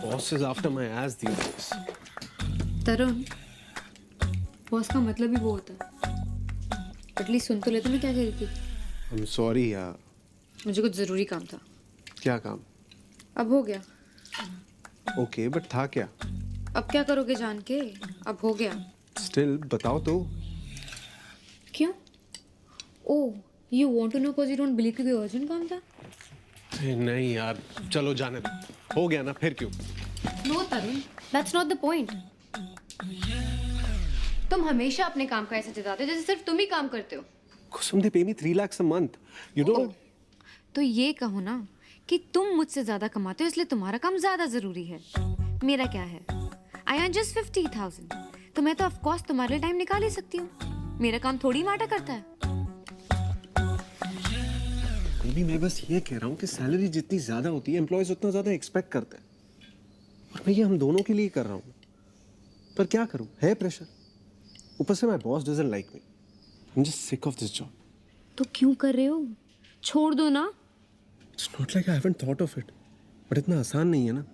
Boss is after my ass these days. Tarun, boss का मतलब ही वो होता है। एटलीस्ट सुन तो लेते मैं क्या कह रही थी। I'm sorry यार। मुझे कुछ जरूरी काम था। क्या काम? अब हो गया। ओके, बट था क्या? अब क्या करोगे जान के? अब हो गया। स्टिल बताओ तो। क्यों? Oh, you want to know because you don't believe कि कोई अर्जेंट काम था? नहीं यार, चलो जाने दो। हो गया ना, फिर क्यों? No Tarun, that's not the point. तुम हमेशा अपने काम का ऐसे जताते हो जैसे सिर्फ तुम ही काम करते हो। कुसुम, they pay me 3 lakhs a month. You don't. तो ये कहो ना कि तुम मुझसे ज्यादा कमाते हो इसलिए तुम्हारा काम ज्यादा जरूरी है। मेरा क्या है? आई अर्न जस्ट 50,000, तो मैं तो ऑफ कोर्स तुम्हारे लिए टाइम निकाल ही सकती हूँ। मेरा काम थोड़ी मैटर करता है। अभी मैं बस ये कह रहा हूँ कि सैलरी जितनी ज्यादा होती है, एम्प्लॉयज उतना ज्यादा एक्सपेक्ट करते हैं। और मैं ये हम दोनों के लिए कर रहा हूँ, पर क्या करूँ, है प्रेशर। ऊपर से my boss doesn't like me. I am just sick of this job. तो क्यों कर रहे हो? छोड़ दो ना। It's not like I haven't thought of it, but इतना आसान नहीं है ना।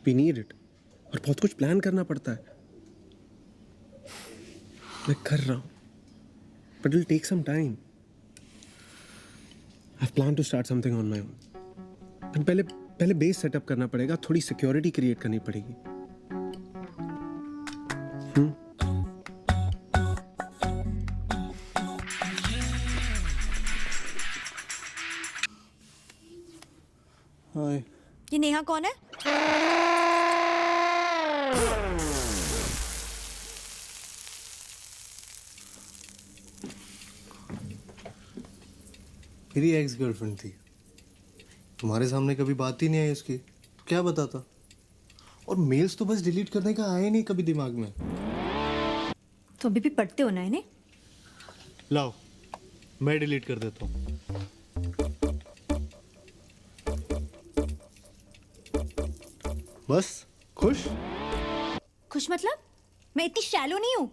वी नीड इट, और बहुत कुछ प्लान करना पड़ता है। मैं कर रहा हूँ, but it will take some time. I have plan to start something on my own. पहले बेस सेटअप करना पड़ेगा, थोड़ी सिक्योरिटी क्रिएट करनी पड़ेगी। हाय। ये नेहा कौन है? मेरी एक्स गर्लफ्रेंड थी। तुम्हारे सामने कभी बात ही नहीं आई उसकी, तो क्या बताता। और मेल्स तो बस डिलीट करने का आया नहीं कभी दिमाग में। तो अभी भी पढ़ते हो ना इन्हें? लाओ, मैं डिलीट कर देता हूँ। बस खुश? खुश मतलब? मैं इतनी शैलो नहीं हूँ।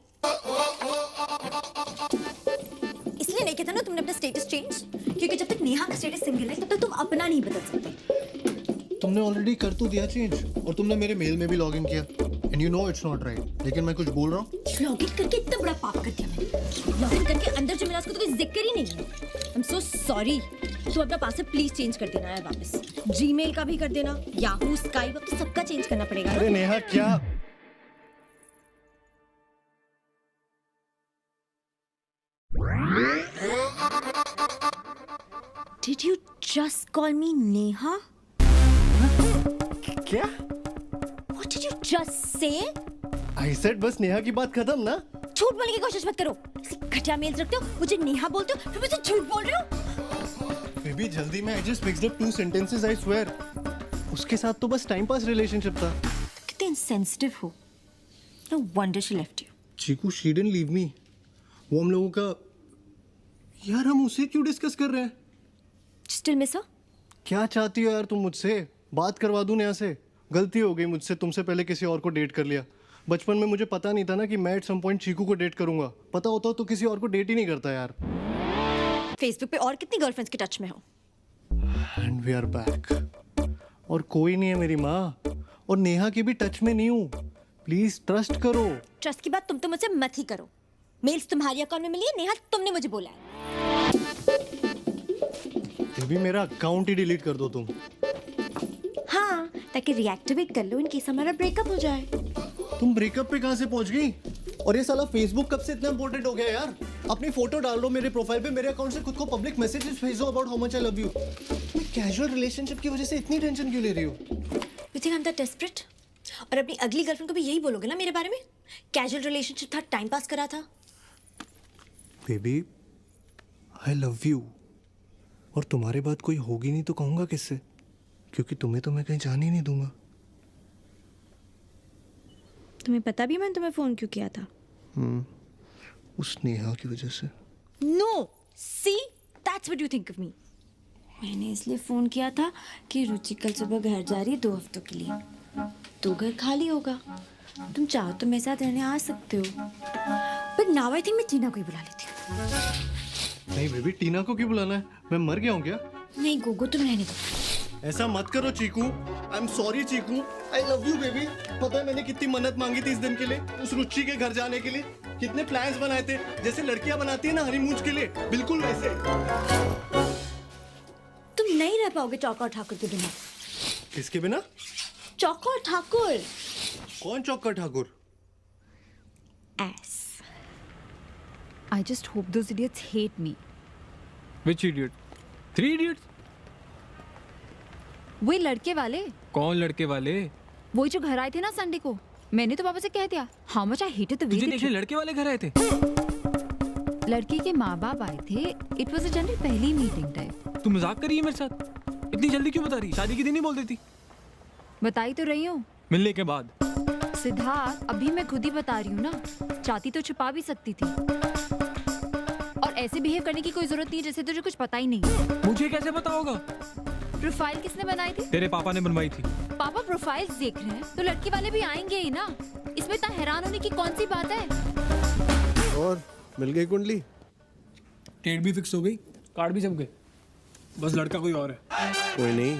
इसलिए नहीं कहता ना तुमने अपना स्टेटस चेंज, क्योंकि जब तक नेहा का स्टेटस सिंगल है तब तक तुम अपना नहीं बदल सकते। तुमने ऑलरेडी कर तो दिया चेंज, और तुमने मेरे मेल में भी लॉग इन किया। And you know it's not right, लेकिन मैं कुछ बोल रहा हूँ। लॉग इन करके इतना बड़ा पाप कर दिया मैंने। लॉग इन करके अंदर जो मिला उसको तो कोई जिक्र ही नहीं है। I am so sorry. तो अपना पासवर्ड प्लीज चेंज कर देना है वापस। जीमेल का भी कर देना, याहू, स्काइप, अब तो सबका चेंज करना पड़ेगा। अरे नेहा क्या? Did you just call me Neha? क्या? What did you just say? I said बस नेहा की बात खत्म ना। झूठ बोलने की कोशिश मत करो। ऐसी घटिया मेल्स रखते हो, मुझे नेहा बोलते हो, फिर मुझे झूठ बोल रहे हो। बेबी जल्दी में, I just mixed up 2 sentences, I swear. उसके साथ तो बस टाइम पास रिलेशनशिप था। कितने insensitive हो। No wonder she left you. Chiku, she didn't leave me. वो हम लोगों का, यार हम उसे क्यों डिस्कस कर रहे हैं? Still miss her? क्या चाहती हो यार तुम मुझसे? बात करवा दूं नेहा से? गलती हो गई मुझसे, तुमसे पहले किसी और को डेट कर लिया। बचपन में मुझे पता नहीं था ना कि मैं एट सम पॉइंट चीकू को डेट करूंगा। पता होता तो किसी और को डेट ही नहीं करता यार। फेसबुक पे और कितनी गर्लफ्रेंड्स के टच में हो? And we are back. और कोई नहीं है मेरी माँ, और नेहा की भी टच में नहीं हूँ। प्लीज ट्रस्ट करो। ट्रस्ट की बात तुम तो मुझसे मत ही करो। मेल्स तुम्हारी अकाउंट में मिली है, नेहा तुमने मुझे बोला है। ये भी मेरा अकाउंट ही डिलीट कर दो तुम। हाँ, ताकि रिएक्टिवेट कर लो इन केस हमारा ब्रेकअप हो जाए। तुम ब्रेकअप पे कहाँ से पहुंच गई? और ये साला फेसबुक कब से इतना इंपॉर्टेंट हो गया यार? अपनी फोटो डाल दो मेरे प्रोफाइल पे, मेरे अकाउंट से खुद को पब्लिक मैसेजेस भेजो about how much I love you. तुम कैजुअल रिलेशनशिप की वजह से इतनी टेंशन क्यों ले रही हो? You think I am that desperate? और अपनी अगली गर्लफ्रेंड को भी यही बोलोगे ना मेरे बारे में? कैजुअल रिलेशनशिप था, टाइम पास करा था। बेबी आई लव यू, और तुम्हारे बाद कोई होगी नहीं तो कहूंगा किससे? क्योंकि तुम्हें तो मैं कहीं जाने ही नहीं दूंगा। तुम्हें पता भी मैंने तुम्हें फोन क्यों किया था? उस नेहा की वजह से। No, see that's what you think of me. मैंने इसलिए फोन किया था कि रुचि कल सुबह घर जा रही है 2 हफ्तों के लिए, तो घर खाली होगा। तुम चाहो तो मेरे साथ रहने आ सकते हो। बट नाउ आई थिंक मैं टीना को ही बुला लेती हूँ। नहीं बेबी, टीना को क्यों बुलाना है? मैं मर गया हूँ क्या? नहीं गोगो, तुम रहने दो। ऐसा मत करो Chiku. I am sorry Chiku, I love you baby. पता है मैंने कितनी मन्नत मांगी थी इस दिन के लिए, उस रुचि के घर जाने के लिए। कितने प्लान्स बनाए थे, जैसे लड़कियां बनाती है ना हनीमून के लिए, बिल्कुल वैसे। तुम नहीं रह पाओगे चौका और ठाकुर के बिना। किसके बिना? चौका और ठाकुर। कौन चौका Thakur? S. I just hope those idiots hate me. Which idiot? 3 idiots? वही लड़के वाले, कौन लड़के वाले? वही जो घर आए थे ना संडे को। मैंने तो पापा से कह दिया how much I hated the way तुझे they देखने लड़के वाले घर आए थे? लड़की के माँ बाप आए थे। It was a general पहली मीटिंग टाइप। तू मजाक कर रही है मेरे साथ? इतनी जल्दी क्यों बता रही? शादी के दिन ही बोल देती। बताई तो रही हूँ। मिलने के बाद। सिद्धार्थ, अभी मैं खुद ही बता रही हूँ ना। चाहती तो छुपा भी सकती थी। और ऐसे बिहेव करने की कोई जरूरत नहीं है जैसे तुझे कुछ पता ही नहीं है। मुझे कैसे पता होगा? प्रोफाइल किसने बनाई थी? तेरे पापा ने बनवाई थी। पापा प्रोफाइल्स देख रहे हैं तो लड़के वाले भी आएंगे ही ना। इसमें इतना हैरान होने की कौन सी बात है? और मिल गई कुंडली? डेट भी फिक्स हो गई, कार्ड भी जम गए, बस लड़का कोई और है। कोई नहीं,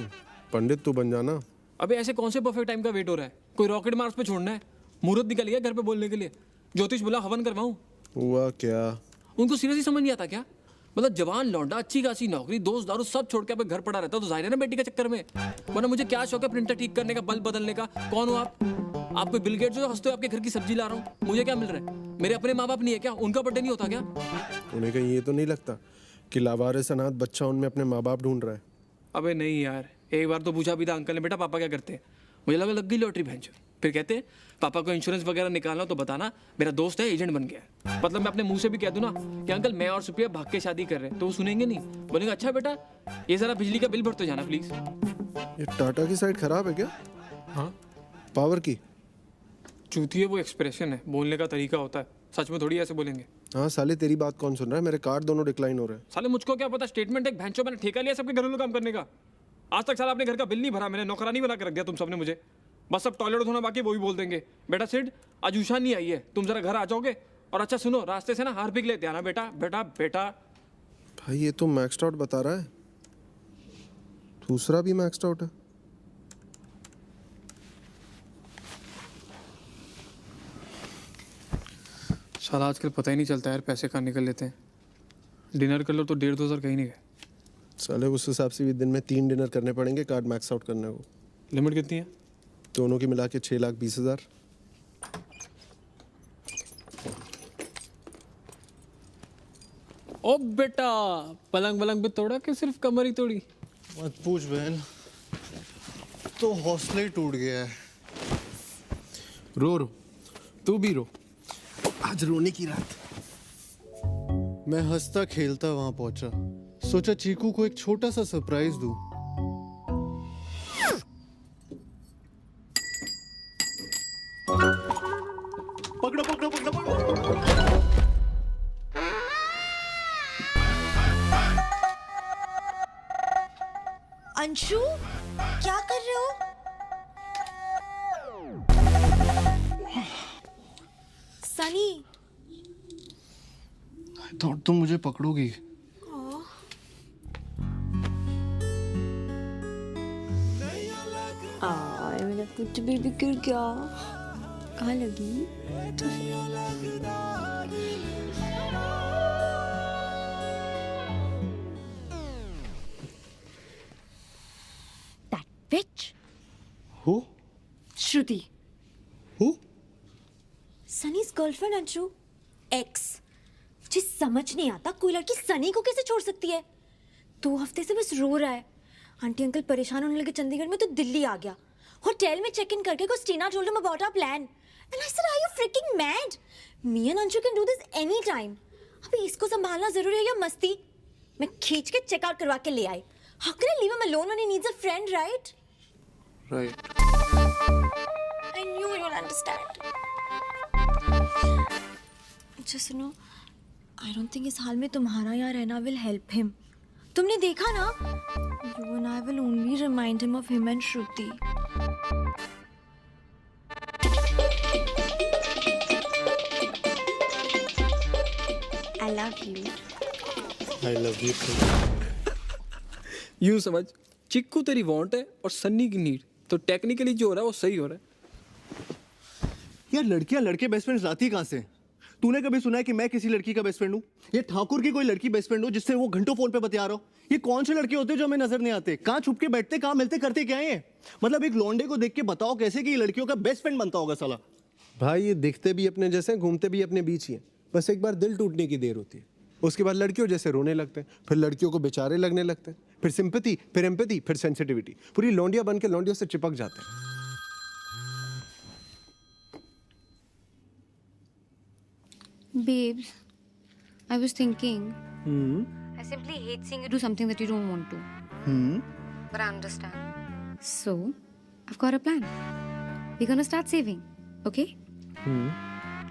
पंडित तू बन जाना। अबे ऐसे कौन से परफेक्ट टाइम का वेट हो रहा है? कोई रॉकेट मार्स पे छोड़ना है? मुहूर्त निकल गया घर पे बोलने के लिए। ज्योतिष बोला हवन करवाऊं। हुआ क्या? उनको सीरियसली समझ नहीं आता क्या? मतलब जवान लौंडा, अच्छी खासी नौकरी, दोस्त दारू सब छोड़ के अपने घर पड़ा रहता, तो जाहिर है ना बेटी के चक्कर में। वरना मुझे क्या शौक है प्रिंटर ठीक करने का, बल्ब बदलने का? कौन हो आप? आप कोई बिल गेट्स हो? हंसते हो आपके घर की सब्जी ला रहा हूँ। मुझे क्या मिल रहा है? मेरे अपने माँ बाप नहीं है क्या? उनका बर्थडे नहीं होता क्या? उन्हें कहीं ये तो नहीं लगता कि लावारिस अनाथ बच्चा उनमें अपने माँ बाप ढूंढ रहा है? अबे नहीं यार, एक बार तो पूछा भी था अंकल ने, बेटा पापा क्या करते हैं? मुझे लगा लग गई लॉटरी भैंचो। फिर कहते हैं पापा को इंश्योरेंस वगैरह निकालना तो बताना, मेरा दोस्त है एजेंट बन गया। मतलब मैं अपने मुंह से भी कह दूं ना कि अंकल मैं और सुप्रिया भाग के शादी कर रहे हैं, तो वो सुनेंगे नहीं। बोलेंगे अच्छा बेटा ये जरा बिजली का बिल भरते जाना प्लीज। ये टाटा की साइड खराब है क्या? हाँ पावर की? चूती है वो, एक्सप्रेशन है, बोलने का तरीका होता है। सच में थोड़ी ऐसे बोलेंगे। हाँ साले तेरी बात कौन सुन रहा है? मेरे कार्ड दोनों डिक्लाइन हो रहे हैं। साले मुझको क्या पता, स्टेटमेंट एक भैंचो, मैंने ठेका लिया सबके घरेलू काम करने का। आज तक साला अपने घर का बिल नहीं भरा, मैंने नौकरानी बना के रख दिया तुम सबने मुझे। बस अब टॉयलेट धोना बाकी, वो भी बोल देंगे बेटा सिड आज उषा नहीं आई है, तुम जरा घर आ जाओगे। और अच्छा सुनो, रास्ते से ना हार्पिक लेते आना बेटा। बेटा बेटा भाई ये तो मैक्स्ड आउट बता रहा है, दूसरा भी मैक्स्ड आउट है। साला आजकल पता ही नहीं चलता यार, पैसे कहाँ निकल लेते हैं। डिनर कर लो तो 1,500 2,000 कहीं नहीं गए। साले उस हिसाब से भी दिन में 3 डिनर करने पड़ेंगे कार्ड मैक्स आउट करने को। लिमिट कितनी है? दोनों की मिला के 6,20,000। ओ बेटा पलंग वलंग पे तोड़ा कि सिर्फ कमर ही तोड़ी? मत पूछ बहन, तो हौसला ही टूट गया है। रो रो, तू भी रो। आज रोने की रात। मैं हंसता खेलता वहां पहुंचा, सोचा चीकू को एक छोटा सा सरप्राइज दूं। पकड़ो पकड़ो पकड़ो पकड़ो। अंशु, क्या कर रहे हो? सनी, थॉट तुम मुझे पकड़ोगी। मेरा कुछ बेबी गिर गया। कहाँ लगी? That bitch. Who? Shruti. Who? Sunny's girlfriend Anshu, ex. मुझे समझ नहीं आता कोई लड़की सनी को कैसे छोड़ सकती है। 2 हफ्ते से बस रो रहा है। आंटी अंकल परेशान होने लगे चंडीगढ़ में तो दिल्ली आ गया। होटल में चेक इन करके Christina told him about our plan. And I said, are you freaking mad? Me and Anshu can do this anytime. अभी इसको संभालना जरूरी है या मस्ती? मैं खींच के चेकआउट करवा के ले आई। How can I leave him alone when he needs a friend, right? Right. I knew you would understand. Just सुनो, I don't think इस हाल में तुम्हारा यहाँ रहना will help him. तुमने देखा ना? You and I will only remind him of him and Shruti. I love you. I love you too. यूं समझ, चिक्कू तेरी वांट है और सन्नी की नीड, तो टेक्निकली जो हो रहा है वो सही हो रहा है। यार लड़कियां लड़के बेस्ट फ्रेंड्स लाती कहाँ से? तूने कभी सुना है कि मैं किसी लड़की का बेस्ट फ्रेंड हूँ? ये ठाकुर की कोई लड़की बेस्ट फ्रेंड हो जिससे वो घंटों फोन पे बतिया रहा हो? ये कौन से लड़के होते हैं जो हमें नजर नहीं आते? कहाँ छुप के बैठते, कहाँ मिलते, करते क्या है? मतलब एक लौंडे को देख के बताओ कैसे कि ये लड़कियों का बेस्ट फ्रेंड बनता होगा साला। भाई ये दिखते भी अपने जैसे, घूमते भी अपने बीच ही हैं। बस एक बार दिल टूटने की देर होती है, उसके बाद लड़कियों जैसे रोने लगते हैं, फिर लड़कियों को बेचारे लगने लगते हैं, फिर सिंपैथी, फिर एम्पैथी, फिर सेंसिटिविटी, पूरी लौंडिया बन के लौंडियों से चिपक जाते हैं। Babes, I was thinking. I simply hate seeing you do something that you don't want to. But I understand. So, I've got a plan. We're gonna start saving, okay?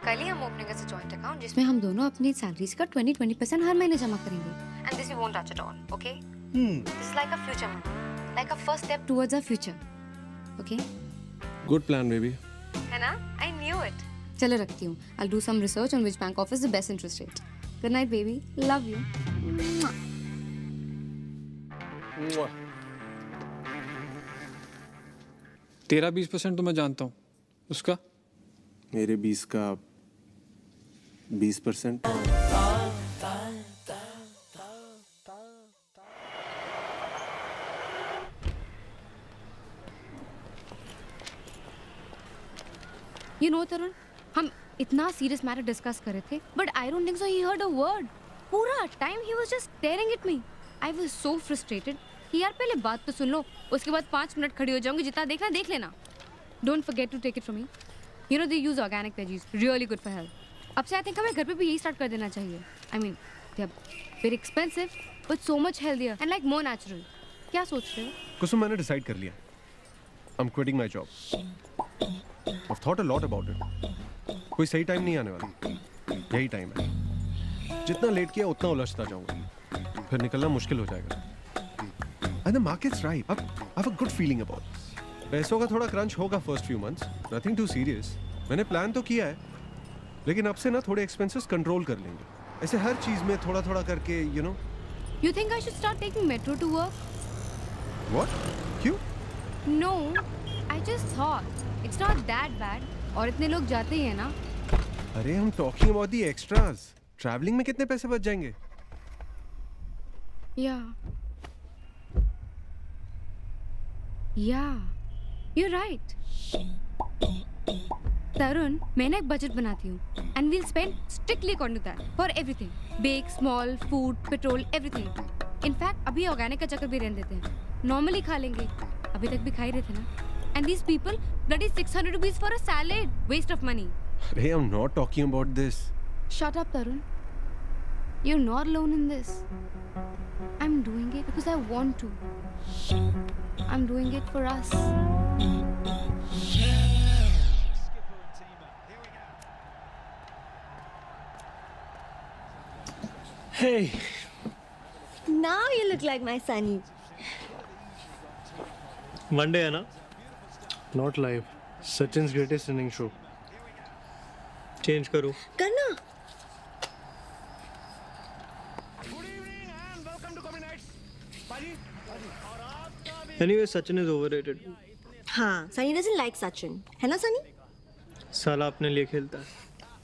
कल ही हम ओपनिंग ऐसे जॉइंट अकाउंट जिसमें हम दोनों अपनी salaries का 20% हर महीने जमा करेंगे. And this we won't touch at all, okay? This is like a future money, like a first step towards our future, okay? Good plan baby. है ना? I knew it. चलो रखती हूँ. I'll do some research on which bank offers the best interest rate. Good night, baby. Love you. तेरा 20% तो मैं जानता हूँ, उसका? मेरे 20 का 20%। You know, Tarun, हम इतना सीरियस मैटर डिस्कस कर रहे थे, but I don't think so he heard a word. पूरा time he was just staring at me. I was so frustrated कि यार पहले बात तो सुन लो, उसके बाद 5 मिनट खड़ी हो जाऊंगी, जितना देखना देख लेना. Don't forget to take it from me. You know they use organic veggies, really good for health. अब से आई थिंक हमें घर पे भी यही स्टार्ट कर देना चाहिए. I mean they are very expensive but so much healthier and like more natural. क्या सोच रहे हो? कुसुम, मैंने डिसाइड कर लिया. I am quitting my job. I've thought a lot about it. कोई सही टाइम नहीं आने वाला, यही टाइम है. जितना लेट किया उतना उलझता जाऊंगा, फिर निकलना मुश्किल हो जाएगा. And the market's ripe. I have a good feeling about this. पैसों का थोड़ा क्रंच होगा first few months, nothing too serious. मैंने प्लान तो किया है, लेकिन अब से ना थोड़े एक्सपेंसेस कंट्रोल कर लेंगे. ऐसे हर चीज में थोड़ा थोड़ा करके, you know. You think I should start taking metro to work? What? क्यों? No, I just thought. It's not that bad. और इतने लोग जाते ही हैं ना. अरे हम talking about the extras. Travelling में कितने पैसे बच जाएंगे? Yeah, you're right. तरुण, मैं ना एक बजट बनाती हूँ. And we'll spend strictly according to that for everything. Big, small, food, petrol, everything. In fact, अभी ऑर्गेनिक का चक्कर भी रहने देते हैं. Normally खा लेंगे. अभी तक भी खा ही रहे थे ना. And these people bloody 600 rupees for a salad. Waste of money. Hey, I'm not talking about this. Shut up, Tarun. You're not alone in this. I'm doing it because I want to. I'm doing it for us. Hey. Now you look like my Sunny. Monday है ना? Not live. Sachin's greatest inning show. Change करो. करना. Anyway, Sachin is overrated. हाँ, Sunny doesn't like Sachin. है ना Sunny? साला अपने लिए खेलता है.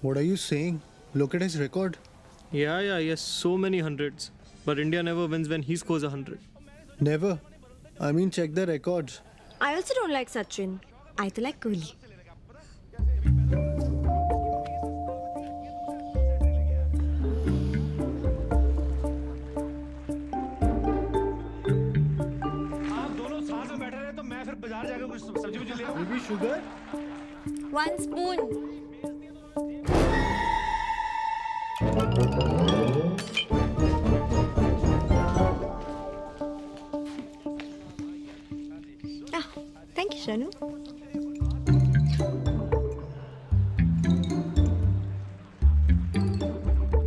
What are you saying? Look at his record. Yeah, he has so many hundreds. But India never wins when he scores 100. Never. I mean, check the records. I also don't like Sachin. I to like Kohli. Maybe sugar? 1 spoon. Thank you, Shanu.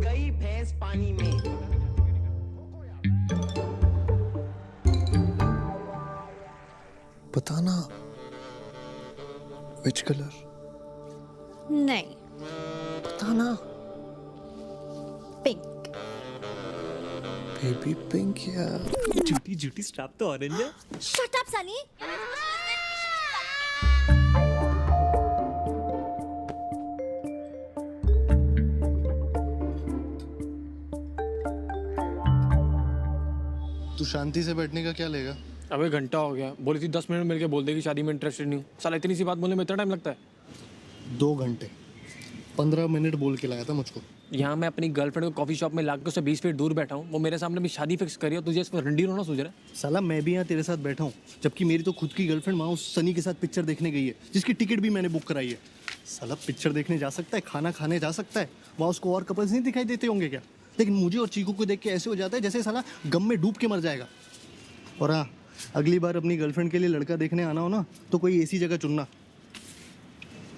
गई भैंस पानी में. Patana. Which color? नहीं. Patana. Pink. Baby pink, yeah. Juicy strap तो orange है. Shut up, Sunny. तू शांति से बैठने का क्या लेगा? अबे घंटा हो गया, बोली थी 10 मिनट मिल के बोल देगी शादी में इंटरेस्टेड नहीं हूँ. साला इतनी सी बात बोलने में इतना टाइम लगता है. 2 घंटे 15 मिनट बोल के लाया था मुझको. यहाँ मैं अपनी गर्लफ्रेंड को कॉफी शॉप में लाकर उससे 20 फीट दूर बैठा हूँ. वो मेरे सामने भी शादी फिक्स करी है, तुझे इसमें रंडी रोना सूझ रहा है? साला मैं भी यहाँ तेरे साथ बैठा हूँ, जबकि मेरी तो खुद की गर्लफ्रेंड वहाँ उस सनी के साथ पिक्चर देखने गई है, जिसकी टिकट भी मैंने बुक कराई है. साला पिक्चर देखने जा सकता है, खाना खाने जा सकता है, वहाँ उसको और कपल्स नहीं दिखाई देते होंगे क्या? लेकिन मुझे और चीकू को देख के ऐसे हो जाता है जैसे साला गम में डूब के मर जाएगा. और हाँ, अगली बार अपनी गर्लफ्रेंड के लिए लड़का देखने आना हो ना, तो कोई ऐसी जगह चुनना.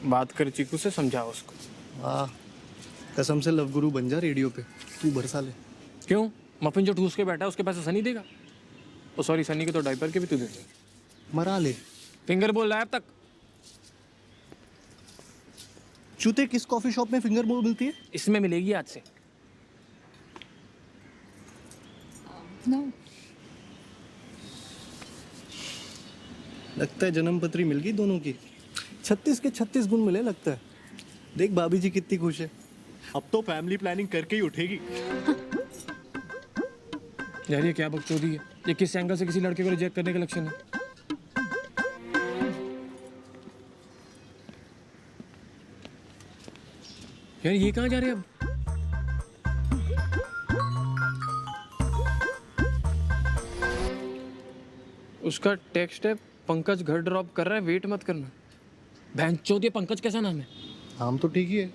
बात कर चीकू से, समझाओ उसको. वाह, कसम से लव गुरु बन जा रेडियो पे, तू भरसा ले. क्यों? मफिन जो ठूस के बैठा है उसके पैसे सनी देगा? ओ सॉरी, सनी के तो डायपर के भी तू दे. मरा ले. फिंगर बोल रहा है अब तक. चूते, किस कॉफी शॉप में फिंगर बोल मिलती है? इसमें मिलेगी आज से. No. लगता है जन्म पत्री मिल गई दोनों की. 36 के 36 गुण मिले लगता है. देख भाभी जी कितनी खुश है. अब तो फैमिली प्लानिंग करके ही उठेगी. यार ये क्या बकचोदी है? ये किस एंगल से किसी लड़के को रिजेक्ट करने का लक्षण है? यार ये कहाँ जा रहे हैं अब? उसका टेक्स्ट है, पंकज घर ड्रॉप कर रहा है, वेट मत करना. भैंचोद, ये पंकज कैसा नाम है? नाम तो ठीक ही है.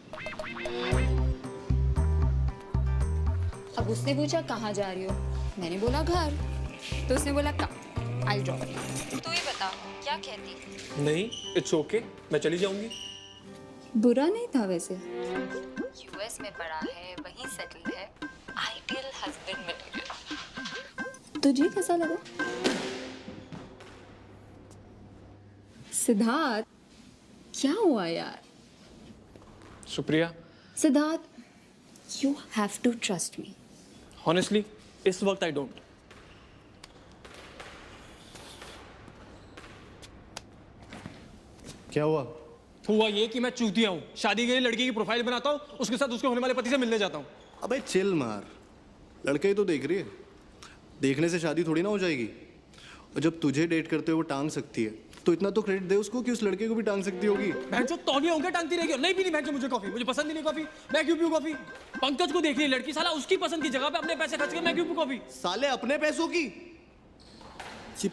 अब उसने पूछा कहाँ जा रही हो, मैंने बोला घर, तो उसने बोला कम, आई ड्रॉप. तू ही बता क्या कहती? नहीं, इट्स ओके, मैं चली जाऊंगी. बुरा नहीं था वैसे. यूएस में पढ़ा है, वहीं सेटल है, आइडियल हस्बैंड मटेरियल. तुझे कैसा लगा? सिद्धार्थ, क्या हुआ यार? Supriya, Siddharth, you have to trust me. Honestly इस वक्त आई डोंट. क्या हुआ? हुआ ये कि मैं चूतिया हूँ. शादी के लिए लड़की की प्रोफाइल बनाता हूँ, उसके साथ उसके होने वाले पति से मिलने जाता हूँ. अबे चिल मार. लड़का ही तो देख रही है. देखने से शादी थोड़ी ना हो जाएगी. और जब तुझे डेट करते हुए वो टांग सकती है, तो इतना तो क्रेडिट दे उसको कि उस लड़के को भी टांग सकती होगी. भैंचो तौलिया होंगे टांगती रहेगी. नहीं पीनी भैंचो मुझे कॉफी, मुझे पसंद ही नहीं कॉफी. मैं क्यों पीऊँ कॉफी? पंकज को देख रही है लड़की, साला उसकी पसंद की जगह पे अपने पैसे खर्च के मैं क्यों पीऊँ कॉफी? साले अपने पैसों की. ये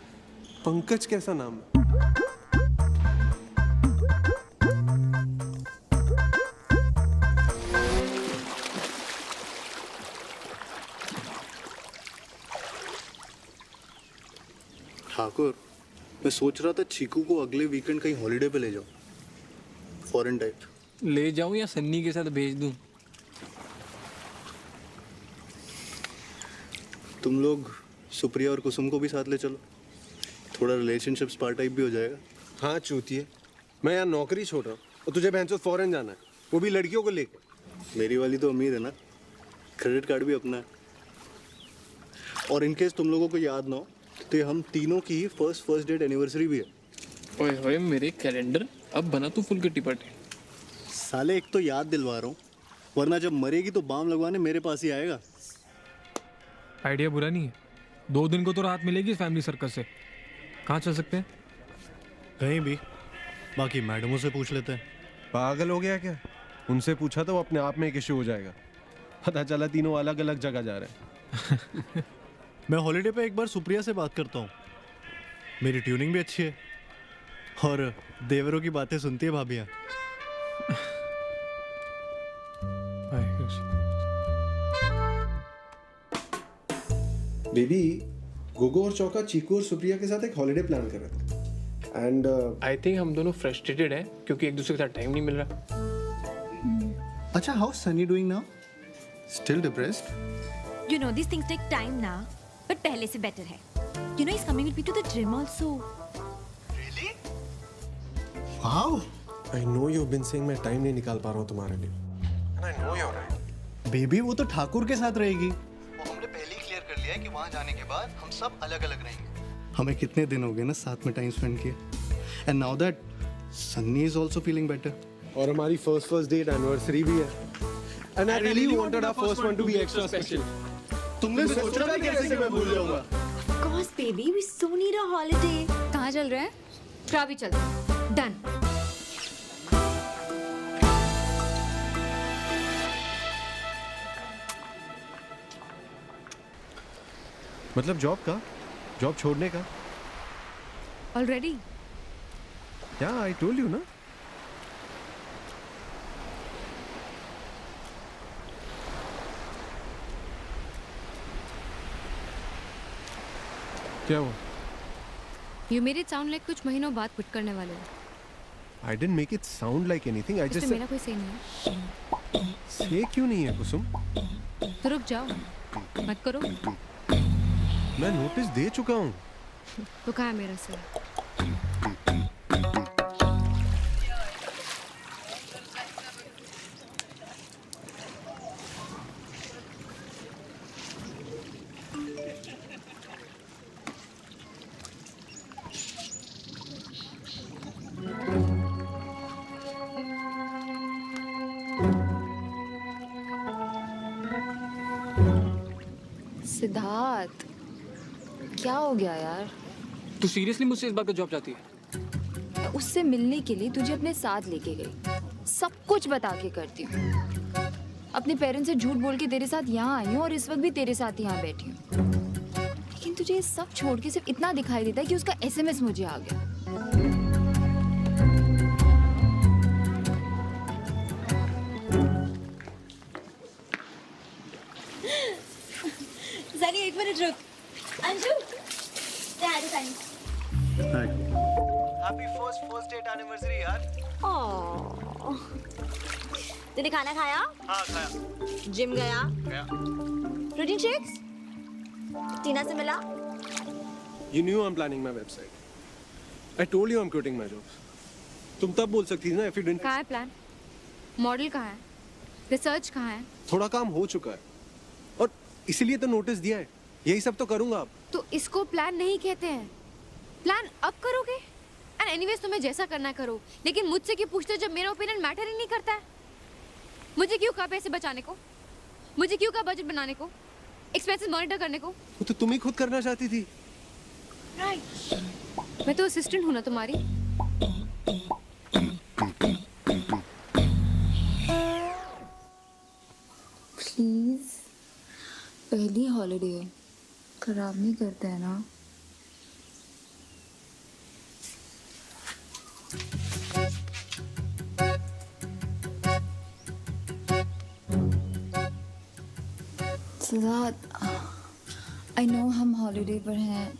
पंकज कैसा नाम है? ठाकुर, मैं सोच रहा था चीकू को अगले वीकेंड कहीं हॉलीडे पे ले जाऊं, फॉरेन टाइप। ले जाऊं या सन्नी के साथ भेज दूं? तुम लोग सुप्रिया और कुसुम को भी साथ ले चलो, थोड़ा रिलेशनशिप स्पार टाइप भी हो जाएगा। हाँ चूतिए, मैं यहाँ नौकरी छोड़ रहा हूँ और तुझे बहन फॉरेन जाना है, वो भी लड़कियों को लेकर। मेरी वाली तो अमीर है ना, क्रेडिट कार्ड भी अपना है। और इनकेस तुम लोगों को याद ना हो तो ये हम तीनों की ही फर्स्ट डेट एनिवर्सरी भी है। ओए होए मेरे कैलेंडर, अब बना तू फुल किट्टी पार्टी। साले एक तो याद दिलवा रहा हूँ, वरना जब मरेगी तो बाम लगवाने मेरे पास ही आएगा। आइडिया बुरा नहीं है, 2 दिन को तो राहत मिलेगी फैमिली सर्कस से। कहाँ चल सकते हैं? कहीं भी, बाकी मैडमों से पूछ लेते हैं। पागल हो गया क्या? उनसे पूछा तो वो अपने आप में एक इश्यू हो जाएगा। पता चला तीनों अलग अलग जगह जा रहे हैं। मैं हॉलीडे पे एक बार सुप्रिया से बात करता हूँ, मेरी ट्यूनिंग भी अच्छी है और देवरों की बातें सुनती है भाभियाँ। बेबी, गोगो और चौका चीकू और सुप्रिया के साथ एक हॉलीडे प्लान कर रहे थे एंड आई थिंक हम दोनों फ्रस्ट्रेटेड हैं क्योंकि एक दूसरे के साथ टाइम नहीं मिल रहा। अच्छा, how Sunny doing now? Still depressed? You know these things take time now, but पहले से better है. You know he's coming with me to the gym also. Really? Wow. I know you've been saying मैं time नहीं निकाल पा रहा हूँ तुम्हारे लिए. And I know you're right. Baby वो तो ठाकुर के साथ रहेगी. वो हमने पहले ही क्लियर कर लिया है कि वहाँ जाने के बाद हम सब अलग-अलग रहेंगे. हमें कितने दिन हो गए ना साथ में टाइम स्पेंड किए. And now that Sunny is also feeling better. और हमारी first date anniversary भी है. And I really wanted our first one to be extra special. तुमने सोचा था कैसे मैं भूल जाऊंगा? Of course, baby, we so need a holiday. कहाँ चल रहे हैं? क्राबी चलते हैं. Done. मतलब जॉब छोड़ने का? Already? Yeah, I told you ना. क्या हुआ? You made it sound like कुछ महीनों बाद quit करने वाले हो. I didn't make it sound like anything. I just इसमें मेरा कोई say नहीं है. से क्यों नहीं है कुसुम? तो रुक जाओ. मत करो. मैं नोटिस दे चुका हूँ. तो कहाँ है मेरा से? सिद्धार्थ, क्या हो गया यार? तू सीरियसली मुझसे इस बात का जॉब चाहती है? उससे मिलने के लिए तुझे अपने साथ लेके गई, सब कुछ बता के करती हूँ. अपने पेरेंट्स से झूठ बोल के तेरे साथ यहाँ आई हूँ और इस वक्त भी तेरे साथ यहाँ बैठी हूँ. लेकिन तुझे ये सब छोड़ के सिर्फ इतना दिखाई देता है कि उसका SMS मुझे आ गया. सनी एक मिनट रुक. Anshu, happy first date anniversary यार. तूने खाना खाया? हाँ खाया. जिम गया? गया. Protein shakes? टीना से मिला? You knew I'm planning my website. I told you I'm quitting my job. तुम तब बोल सकती थी ना if you didn't. कहाँ है प्लान? मॉडल कहाँ है? रिसर्च कहाँ है? थोड़ा काम हो चुका है और इसीलिए तो नोटिस दिया है. यही सब तो करूंगा अब. तो इसको प्लान नहीं कहते हैं. प्लान अब करोगे? एंड एनीवेज तुम्हें जैसा करना है करो. लेकिन मुझसे क्यों पूछते हो जब मेरा ओपिनियन मैटर ही नहीं करता है? मुझे क्यों कहा पैसे बचाने को? मुझे क्यों कहा बजट बनाने को? एक्सपेंसेस मॉनिटर करने को? वो तो तुम ही खुद करना चाहती थी. राइट. मैं तो असिस्टेंट हूँ ना तुम्हारी. प्लीज, पहली हॉलीडे है, खराब नहीं करते हैं ना. सिद्धार्थ, आई नो हम हॉलीडे पर हैं,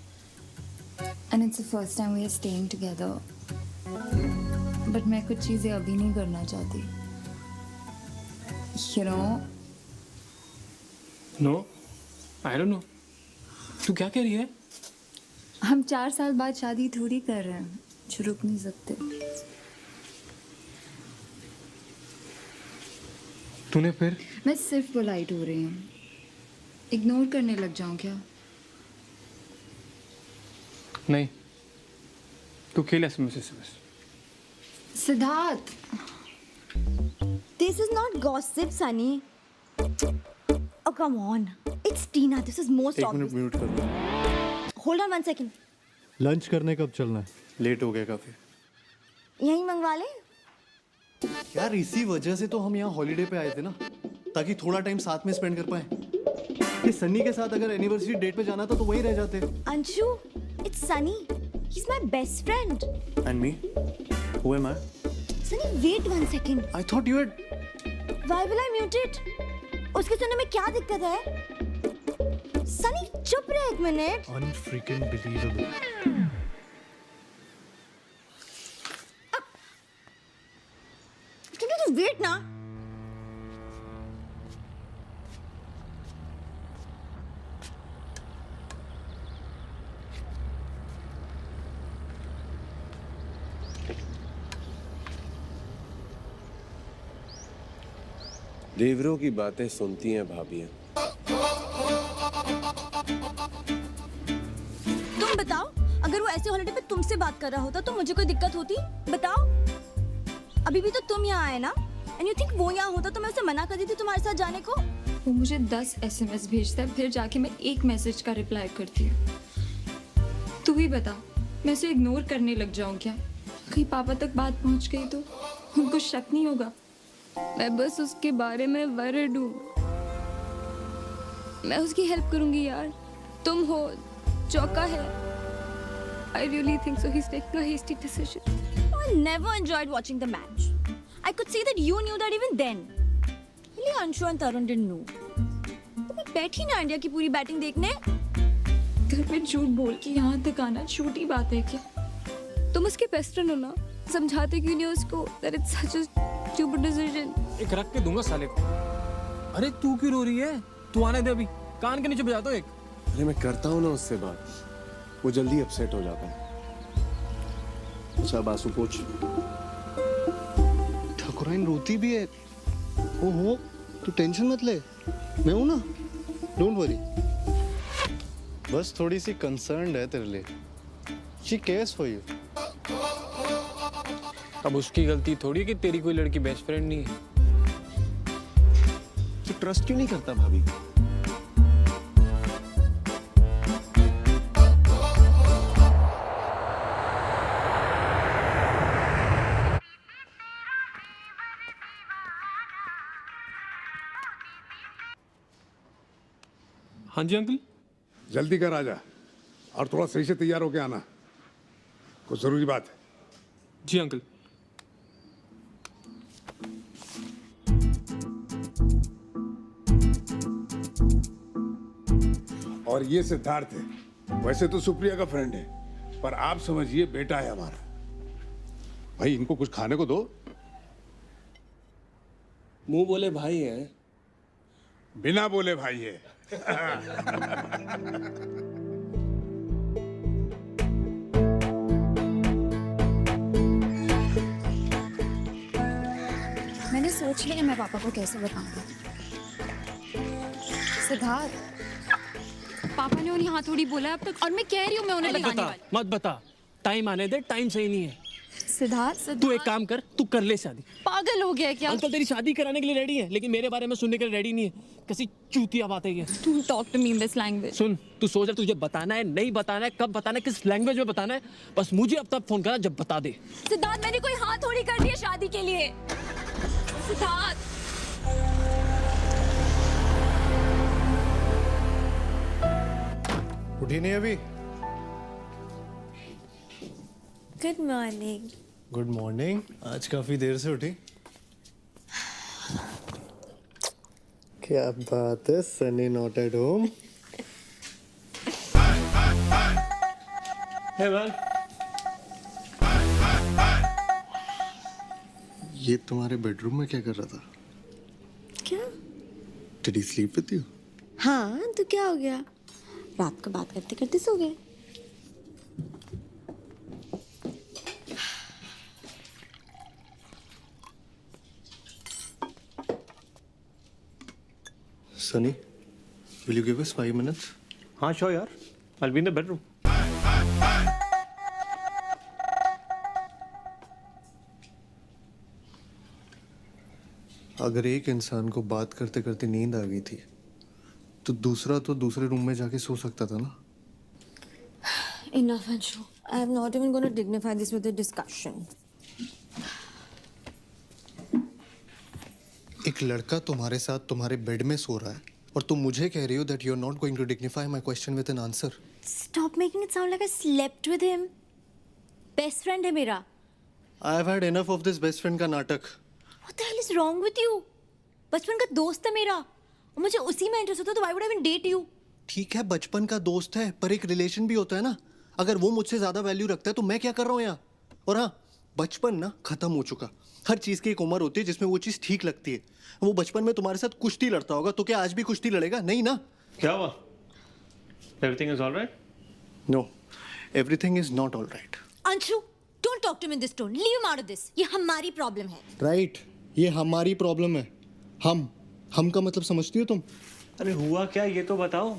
and it's the first time we are staying together. But मैं कुछ चीजें अभी नहीं करना चाहती. You know, no I don't know. तू क्या कह रही है? हम 4 साल बाद शादी थोड़ी कर रहे हैं, जो रुक नहीं सकते. तूने फिर मैं सिर्फ पोलाइट हो रही हूँ. इग्नोर करने लग जाऊँ क्या? नहीं, तू खेल SMS से बस. Siddharth, This is not gossip, Sunny. Oh, come on. It's Tina. This is most obvious. Mute कर दो. Hold on 1 second. लंच करने कब चलना है? लेट हो गया काफी. यहीं मंगवा ले. यार इसी वजह से तो हम यहाँ हॉलीडे पे आए थे ना, ताकि थोड़ा टाइम साथ में स्पेंड कर पाए. ये सन्नी के साथ अगर एनिवर्सरी डेट पे जाना था तो वहीं रह जाते. Anshu, it's Sunny. He's my best friend. And me, who am I? Sunny, wait 1 second. I thought you had. Why will I mute it? उसके सुनने में क्या दिक्कत है? Sunny, चुप रहे 1 minute. Unfreaking believable. Can you just wait ना? देवरों की बातें सुनती हैं भाभियां. तुम बताओ, अगर वो ऐसे हॉलिडे पे तुमसे बात कर रहा होता तो मुझे कोई दिक्कत होती? बताओ. अभी भी तो तुम यहाँ आए ना? एंड यू थिंक वो यहाँ होता तो मैं उसे मना कर देती तुम्हारे साथ जाने को? वो मुझे 10 SMS भेजता है, फिर जाके मैं एक मैसेज का रिप्लाई करती हूँ. तू ही बता, मैं उसे इग्नोर करने लग जाऊँ क्या? कहीं पापा तक बात पहुँच गई तो उनको शक नहीं होगा? मैं बस उसके बारे में वरीड हूँ. मैं उसकी हेल्प करूँगी यार. तुम हो, चौका है. I really think so. He's taking a hasty decision. I never enjoyed watching the match. I could see that you knew that even then. Really, Anshu and Tarun didn't know. तो मैं बैठी ना इंडिया की पूरी batting देखने. घर पे झूठ बोल के यहाँ तक आना छोटी बात है क्या? तुम उसके बेस्ट फ्रेंड हो ना? समझाते क्यों नहीं उसको that it's such a stupid decision? एक रख के दूंगा साले को. अरे तू क्यों रो रही है? तू आने दे अभी. कान के नीचे बजा दो एक. अरे मैं करता हूँ ना उससे बात, वो जल्दी अपसेट हो जाता है. अच्छा बासु पूछ. ठाकुराइन रोती भी है. ओहो, तू टेंशन मत ले, मैं हूं ना. Don't worry. बस थोड़ी सी कंसर्न्ड है तेरे लिए. She cares for you. अब उसकी गलती थोड़ी है कि तेरी कोई लड़की बेस्ट फ्रेंड नहीं है. तू ट्रस्ट क्यों नहीं करता भाभी? हाँ जी अंकल. जल्दी कर आजा और थोड़ा सही से तैयार होके आना, कुछ जरूरी बात है. जी अंकल. और ये सिद्धार्थ है. वैसे तो सुप्रिया का फ्रेंड है, पर आप समझिए बेटा है हमारा. भाई इनको कुछ खाने को दो. मुंह बोले भाई है. बिना बोले भाई है. मैंने सोच लिया मैं पापा को कैसे बताऊंगा. सिद्धार्थ, पापा ने उन्हें हाँ थोड़ी बोला है अब तक, और मैं कह रही हूँ मैं उन्हें बताने वाली. मत बता. टाइम आने दे. टाइम सही नहीं है. सिद्धार्थ, तू एक काम कर, तू कर ले शादी. पागल हो गया क्या? अंकल तेरी शादी कराने के लिए रेडी है, लेकिन मेरे बारे में सुनने के लिए रेडी नहीं है. कैसी चूतिया बात है ये. Don't talk to me in this language. सुन, तू सोच रहा तुझे बताना है, नहीं बताना है, कब बताना है, किस लैंग्वेज में बताना है, बस मुझे अब तक फोन करा जब बता दे. सिद्धार्थ, मैंने कोई हाँ थोड़ी कर दिया शादी के लिए. सिद्धार्थ, उठी नहीं अभी? Good morning. Good morning. आज काफी देर से उठी. क्या बात है, Sunny not at home. Hey man. ये तुम्हारे बेडरूम में क्या कर रहा था? क्या? Did he sleep with you? हाँ, तो क्या हो गया? रात को बात करते करते सो गए. Sunny, will you give us 5 minutes? हाँ श्योर यार, I'll be in the bedroom. अगर एक इंसान को बात करते करते नींद आ गई थी तो दूसरा तो दूसरे रूम में जाके सो सकता था ना. Enough, Anshu. I'm not even going to dignify this with a discussion. एक लड़का तुम्हारे साथ तुम्हारे बेड में सो रहा है और तुम मुझे कह रही हो that you're not going to dignify my question with an answer. Stop making it sound like I slept with him. Best friend है मेरा. I've had enough of this best friend का नाटक. What the hell is wrong with you? बचपन का दोस्त है मेरा और मुझे उसी में इंटरेस्ट होता तो why would I even date you? ठीक है, बचपन का दोस्त है पर एक रिलेशन भी होता है ना. अगर वो मुझसे ज्यादा वैल्यू रखता है तो मैं क्या कर रहा हूँ यहाँ. और हाँ, बचपन ना खत्म हो चुका. हर चीज की एक उम्र होती है जिसमें वो चीज ठीक लगती है. वो बचपन में तुम्हारे साथ कुश्ती लड़ता होगा तो क्या आज भी कुश्ती लड़ेगा? नहीं ना. क्या हुआ? Everything is all right? No, everything is not all right. Anshu, don't talk to him in this tone. Leave him out of this. ये हमारी प्रॉब्लम है. Right, ये हमारी प्रॉब्लम है. हम का मतलब समझती हो तुम? अरे हुआ क्या ये तो बताओ.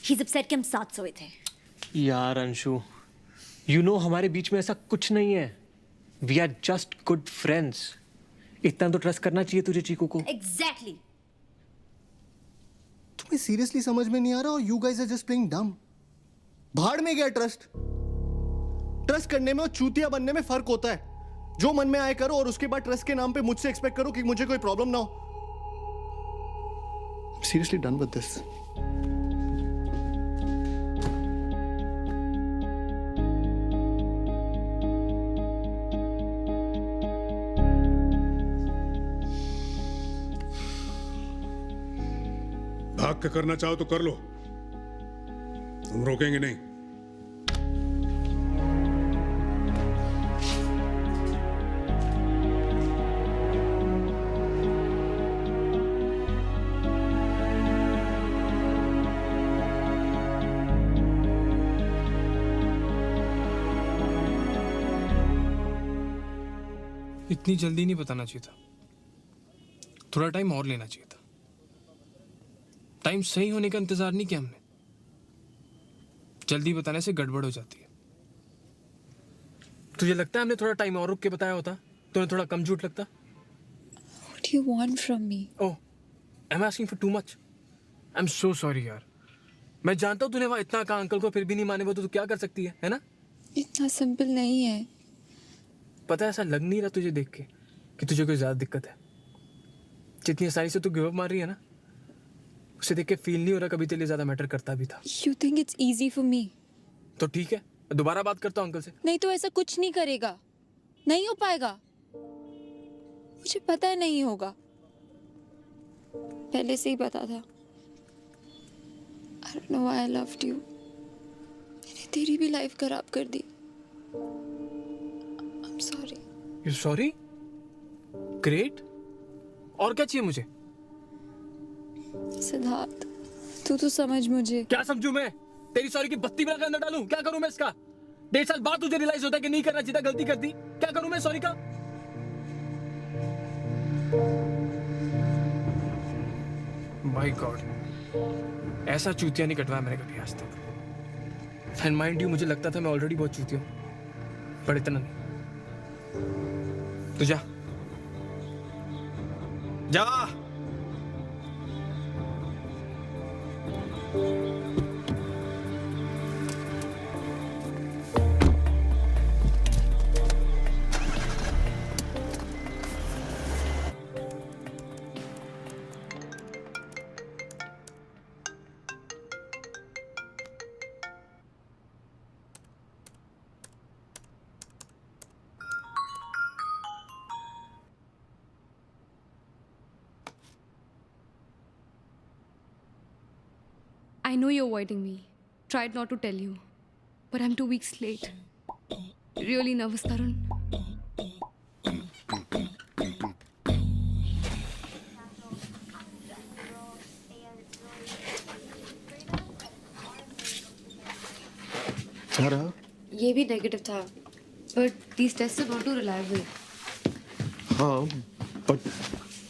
He's upset कि हम साथ सोए थे. यार अंशु, you know हमारे बीच में ऐसा कुछ नहीं है. We are just good friends. इतना तो ट्रस्ट करना चाहिए तुझे चीकू को. Exactly. तुम्हें सीरियसली समझ में नहीं आ रहा और you guys are just playing dumb. भाड़ में गया ट्रस्ट. ट्रस्ट करने में और चूतिया बनने में फर्क होता है. जो मन में आए करो और उसके बाद ट्रस्ट के नाम पे मुझसे एक्सपेक्ट करो कि मुझे कोई प्रॉब्लम ना हो. I'm seriously done with this. भाग के करना चाहो तो कर लो, हम रोकेंगे नहीं. इतनी जल्दी नहीं बताना चाहिए था. थोड़ा टाइम और लेना चाहिए था. टाइम सही होने का इंतजार नहीं किया हमने. जल्दी बताने से गड़बड़ हो जाती है. तुझे लगता है हमने थोड़ा टाइम और रुक के बताया होता तो उन्हें थोड़ा कम झूठ लगता? What do you want from me? Oh, I am asking for too much. I am so sorry यार. मैं जानता हूँ तूने वहाँ इतना कहा अंकल को, फिर भी नहीं माने वो तो तू क्या कर सकती है ना? इतना सिंपल नहीं है. पता है ऐसा लग नहीं रहा तुझे देख के कि तुझे कोई ज़्यादा दिक्कत है. जितनी आसानी से तू गिव अप मार रही है ना, उसे देख के फील नहीं हो रहा कभी तेरे लिए ज़्यादा मैटर करता भी था. You think it's easy for me? तो ठीक है, दोबारा बात करता हूँ अंकल से. नहीं तो ऐसा कुछ नहीं करेगा. नहीं हो पाएगा. मुझे पता है नहीं होगा. पहले से ही पता था. I don't know why I loved you. मैंने तेरी भी लाइफ खराब कर दी. I'm sorry. You're sorry? Great. और क्या चाहिए मुझे? सिद्धार्थ, तू तो समझ मुझे. क्या समझूं मैं? तेरी सॉरी की बत्ती बना के अंदर डालूं? क्या करूं मैं इसका? 1.5 साल बाद तुझे रियलाइज होता है कि नहीं करना चाहिए था, गलती कर दी. क्या करूं मैं सॉरी का? माय गॉड, ऐसा चूतिया नहीं कटवाया मैंने कभी आज तक. एंड माइंड यू, मुझे लगता था मैं ऑलरेडी बहुत चूतिया हूं, पर इतना नहीं. तो जा जा. I know you're avoiding me. Tried not to tell you. but I'm 2 weeks late. Really nervous, Tarun. क्या रहा? ये भी नेगेटिव था, but these tests are not too reliable. हाँ, but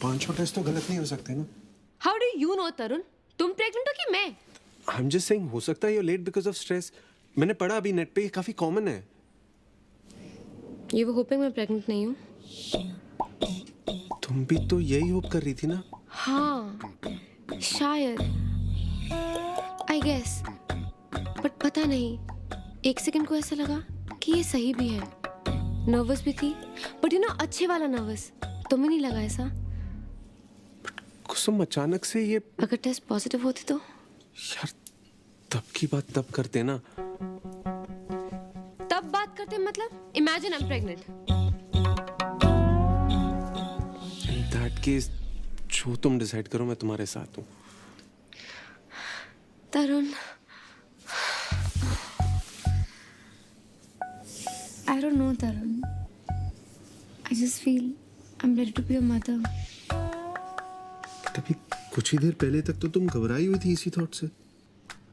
5 टेस्ट तो गलत नहीं हो सकते ना? How do you know, Tarun? तुम प्रेग्नेंट हो कि मैं? I'm just saying, हो सकता है you're late because of stress. मैंने पढ़ा अभी नेट पे, ये काफी कॉमन है. You were hoping मैं प्रेग्नेंट नहीं हूँ? तुम भी तो यही होप कर रही थी ना? हाँ, शायद. I guess. But पता नहीं. 1 सेकंड को ऐसा लगा कि ये सही भी है. नर्वस भी थी, बट यू नो अच्छे वाला नर्वस. तुम्हें नहीं लगा ऐसा? कुसुम अचानक से ये. अगर टेस्ट पॉजिटिव होते तो? यार तब की बात तब करते ना. तब बात करते मतलब? Imagine I'm pregnant. In that case, जो तुम डिसाइड करो मैं तुम्हारे साथ हूँ. तरुण, I don't know, Tarun. I just feel I'm ready to be a mother. तभी कुछ ही देर पहले तक तो तुम घबराई हुई थी इसी थॉट से.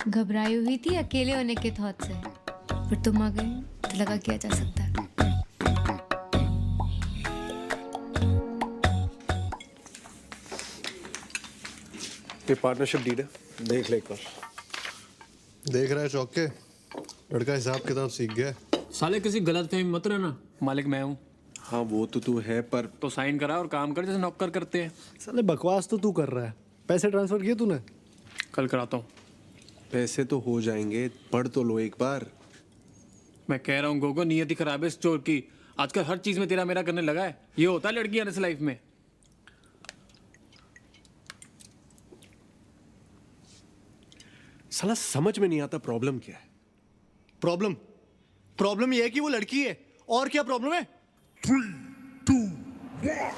घबराई हुई थी अकेले होने के थॉट से. पर तुम आ गए तो लगा किया जा सकता है. ये पार्टनरशिप डीड है, देख ले एक बार. देख रहा है चौके, लड़का हिसाब किताब सीख गया. साले किसी गलत फहमी मत रहना, मालिक मैं हूँ. हाँ वो तो तू है, पर तो साइन करा और काम कर जैसे नौकर करते हैं. साले बकवास तो तू कर रहा है. पैसे ट्रांसफर किए तूने? कल कराता हूँ. पैसे तो हो जाएंगे, पढ़ तो लो एक बार. मैं कह रहा हूँ गोगो, नियति खराब है इस चोर की. आजकल हर चीज में तेरा मेरा करने लगा है. ये होता है लड़की आने से लाइफ में. साला समझ में नहीं आता प्रॉब्लम क्या है. प्रॉब्लम ये है कि वो लड़की है. और क्या प्रॉब्लम है? 3, 2, 1.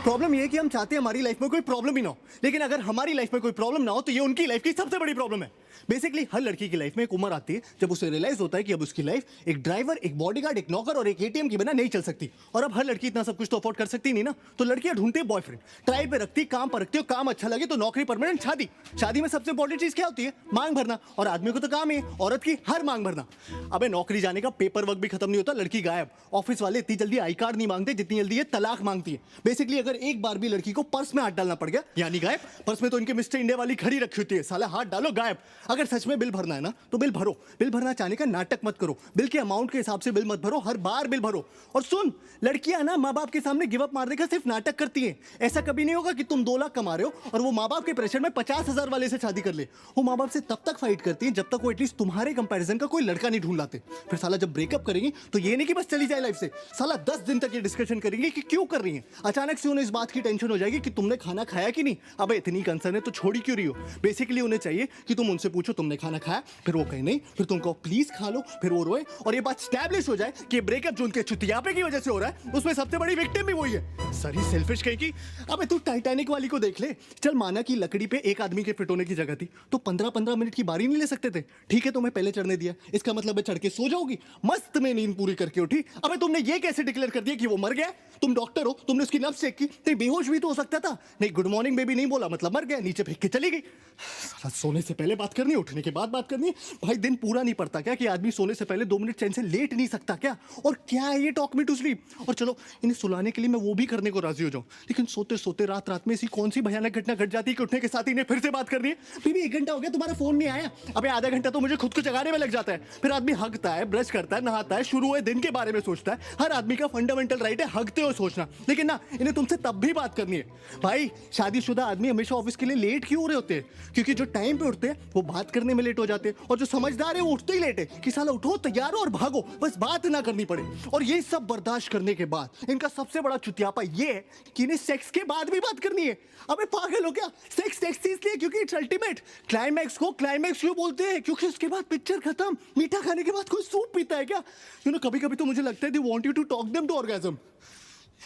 प्रॉब्लम ये है कि हम चाहते हैं हमारी लाइफ में कोई प्रॉब्लम ही ना हो, लेकिन अगर हमारी लाइफ में कोई प्रॉब्लम ना हो तो ये उनकी लाइफ की सबसे बड़ी प्रॉब्लम है. बेसिकली हर लड़की की लाइफ में एक उम्र आती है जब उसे रियलाइज होता है कि अब उसकी लाइफ एक ड्राइवर, एक बॉडीगार्ड, एक नौकर और एक एटीएम के बिना नहीं चल सकती. और अब हर लड़की इतना सब कुछ तो अफोर्ड कर सकती नहीं ना, तो लड़कियां ढूंढती है बॉयफ्रेंड. ट्राई पे रखती, काम पर रखती हो, काम अच्छा लगे तो नौकरी, परमानेंट, शादी. शादी में सबसे इंपॉर्टेंट चीज क्या होती है? मांग भरना. और आदमी को तो काम है औरत की हर मांग भरना. अबे नौकरी जाने का पेपर वर्क भी खत्म नहीं होता, लड़की गायब. ऑफिस वाले इतनी जल्दी आई कार्ड नहीं मांगते जितनी जल्दी ये तलाक मांगती है. बेसिकली अगर एक बार भी लड़की को पर्स में हाथ डालना पड़ गया यानी गायब. पर्स में तो इनके मिस्टर इंडिया वाली घड़ी रखी होती है. साला हाथ डालो गायब. अगर सच में बिल भरना है ना तो बिल भरो. बिल भरना चाहने का नाटक मत करो. बिल के अमाउंट के हिसाब से बिल मत भरो, हर बार बिल भरो. और सुन, लड़कियां ना माँ बाप के सामने गिव अप मारने का सिर्फ नाटक करती हैं. ऐसा कभी नहीं होगा कि तुम 2 लाख कमा रहे हो और वो माँ बाप के प्रेशर में 50,000 वाले से शादी कर ले. वो माँ बाप से तब तक फाइट करती हैं जब तक वो एटलीस्ट तुम्हारे कंपैरिजन का कोई लड़का नहीं ढूंढ लाते. फिर साला जब ब्रेकअप करेंगी तो ये नहीं कि बस चली जाए लाइफ से. साला 10 दिन तक ये डिस्कशन करेंगे कि क्यों कर रही है. अचानक से उन्हें इस बात की टेंशन हो जाएगी कि तुमने खाना खाया कि नहीं. अबे इतनी कंसर्न है तो छोड़ी क्यों रही हो? बेसिकली उन्हें चाहिए कि तुम उनसे पूछो तुमने खाना खाया, फिर वो कहे नहीं, फिर तुम कहो प्लीज खा लो, फिर वो रोए और ये बात स्टैब्लिश हो जाए कि ब्रेकअप जो उनके चुतियापे की वजह से हो रहा है उसमें सबसे बड़ी विक्टिम भी वही है. सरी सेल्फिश कहीं की. अबे तू टाइटैनिक वाली को देख ले. चल माना कि लकड़ी पे एक आदमी के फिट होने की जगह थी तो 15-15 मिनट की बारी नहीं ले सकते थे. ठीक है तुम्हें पहले चढ़ने दिया, इसका मतलब है चढ़ के सो जाओगी. मस्त में नींद पूरी करके उठी. अबे तुमने ये कैसे डिक्लेयर कर दिया कि वो मर गया? तुम डॉक्टर हो, तुमने उसकी नब्ज चेक की, तो बेहोश भी तो हो सकता था. नहीं गुड मॉर्निंग बेबी नहीं बोला मतलब मर गया, नीचे फेंक के चली गई. साला सोने से पहले बात करनी, उठने के बाद बात करनी. भाई दिन पूरा नहीं पड़ता क्या कि आदमी सोने से पहले 2 मिनट चैन से लेट नहीं सकता क्या? और क्या है ये टॉक मी टू स्लीप? और चलो इन्हें सुलाने के लिए मैं वो भी करने को राजी हो जाऊं, लेकिन सोते सोते रात रात में ऐसी कौन सी भयानक घटना घट जाती है कि उठने के साथ इन्हें फिर से बात करनी है. बीबी 1 घंटा हो गया तुम्हारा फोन नहीं आया. अबे आधा घंटा तो मुझे खुद को जगाने में लग जाता है. फिर आदमी हगता है, ब्रश करता है, नहाता है, शुरू हुए दिन के बारे में सोचता है. हर आदमी का फंडामेंटल राइट है हगते हुए सोचना, लेकिन ना इन्हें तुमसे तब भी बात करनी है. भाई शादीशुदा आदमी हमेशा ऑफिस के लिए लेट क्यों हो रहे होते हैं? क्योंकि जो टाइम पे उठते हैं वो बात करने में लेट हो जाते हैं, और जो समझदार है वो उठते ही लेट है कि साला उठो, तैयार हो और भागो, बस बात ना करनी पड़े. और ये सब बर्दाश्त करने के बाद इनका सबसे बड़ा चुतियापा ये है कि इन्हें सेक्स के बाद भी बात करनी है. अबे पागल हो क्या? सेक्स सेक्स इसलिए क्योंकि इट्स अल्टीमेट. क्लाइमैक्स को क्लाइमैक्स क्यों बोलते हैं? क्योंकि उसके बाद पिक्चर खत्म. मीठा खाने के बाद कोई सूप पीता है क्या? कभी कभी तो मुझे लगता है they want you to talk them to orgasm.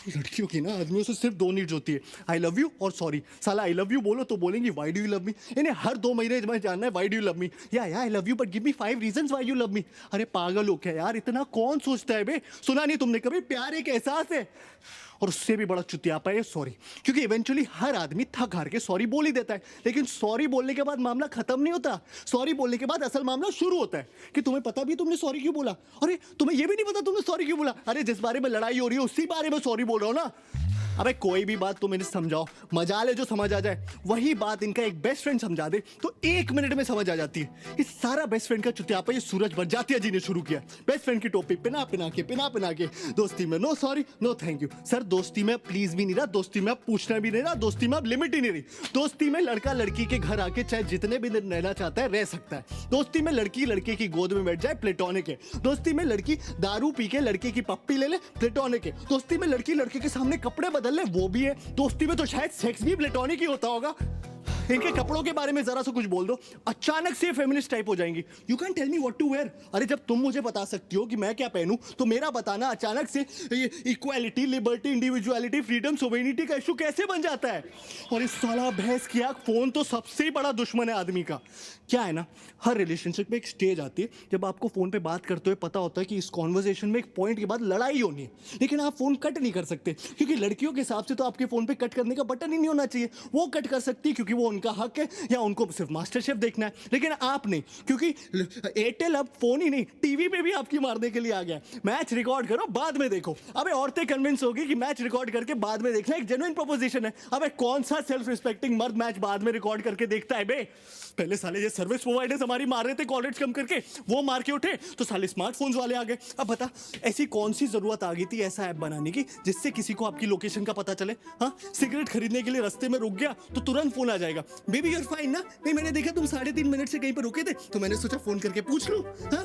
लड़कियों की ना आदमियों से सिर्फ 2 नीड्स होती है, आई लव यू और सॉरी। साला आई लव यू बोलो तो बोलेंगी why do you love me. इन्हें हर 2 महीने में जानना है why do you love me, या I love you but give me 5 reasons why you love me. अरे पागल हो क्या यार, इतना कौन सोचता है बे? सुना नहीं तुमने कभी, प्यार एक एहसास है। और उससे भी बड़ा चुतियापा है सॉरी, क्योंकि इवेंचुअली हर आदमी थक हार के सॉरी बोल ही देता है, लेकिन सॉरी बोलने के बाद मामला खत्म नहीं होता। सॉरी बोलने के बाद असल मामला शुरू होता है कि तुम्हें पता भी तुमने सॉरी क्यों बोला, अरे तुम्हें यह भी नहीं पता तुमने सॉरी क्यों बोला। अरे जिस बारे में लड़ाई हो रही है उसी बारे में सॉरी बोल रहा हूं ना। अबे कोई भी बात तुम इन्हें समझाओ, मजाल है जो समझ आ जाए, वही बात इनका एक बेस्ट फ्रेंड समझा दे तो 1 मिनट में समझ आ जाती है। इस सारा बेस्ट फ्रेंड का चुतियापा ये सूरज बरजातिया जी ने शुरू किया। बेस्ट फ्रेंड की टोपी पिना पिना के दोस्ती में no sorry no thank you. Sir दोस्ती में प्लीज भी नहीं रहा, दोस्ती में पूछना भी नहीं रहा, दोस्ती में अब लिमिट ही नहीं रही। दोस्ती में लड़का लड़की के घर आके चाहे जितने भी दिन रहना चाहता है रह सकता है। दोस्ती में लड़की लड़के की गोद में बैठ जाए, प्लेटोनिक है। दोस्ती में लड़की दारू पी के लड़के की पप्पी ले ले, प्लेटोनिक है। दोस्ती में लड़की लड़के के सामने कपड़े बदल ले, वो भी है। दोस्ती में तो शायद सेक्स भी प्लेटोनिक ही होता होगा। इनके कपड़ों के बारे में जरा सा कुछ बोल दो, अचानक से फेमिनिस्ट टाइप हो जाएंगी। You can tell me what to wear. अरे जब तुम मुझे बता सकती हो कि मैं क्या पहनूं, तो मेरा बताना अचानक से ये equality, liberty, individuality, freedom, sovereignty का इशू कैसे बन जाता है? और इस साला भैंस की आंख फोन तो सबसे बड़ा दुश्मन है आदमी का। क्या है ना, हर रिलेशनशिप में एक स्टेज आती है जब आपको फोन पे बात करते हुए पता होता है कि इस कॉन्वर्सेशन में एक पॉइंट के बाद लड़ाई होनी है, लेकिन आप फोन कट नहीं कर सकते, क्योंकि लड़कियों के हिसाब से तो आपके फोन पे कट करने का बटन ही नहीं होना चाहिए। वो कट कर सकती है क्योंकि वो उनका हक है, या उनको सिर्फ मास्टर शेफ देखना है, लेकिन आप नहीं, क्योंकि एयरटेल अब फोन ही नहीं टीवी पे भी आपकी मारने के लिए आ गया। मैच रिकॉर्ड करो बाद में देखो। अबे औरतें कन्विंस होगी कि मैच रिकॉर्ड करके बाद में देखना एक जेन्युइन प्रोपोजिशन है। अबे कौन सा सेल्फ रिस्पेक्टिंग मर्द मैच बाद में रिकॉर्ड करके देखता है बे? पहले साले ये सर्विस प्रोवाइडर्स हमारी मार रहे थे कॉल रेट्स कम करके, वो मार के उठे तो साले स्मार्टफोन्स वाले आ गए। अब बता ऐसी कौन सी जरूरत आ गई थी ऐसा ऐप बनाने की जिससे किसी को आपकी लोकेशन का पता चले? हाँ, सिगरेट खरीदने के लिए रास्ते में रुक गया तो तुरंत फोन आ जाएगा, बेबी यूर फाइन ना? नहीं, मैंने देखा तुम 3.5 मिनट से कहीं पर रुके थे तो मैंने सोचा फोन करके पूछ लूं। हाँ?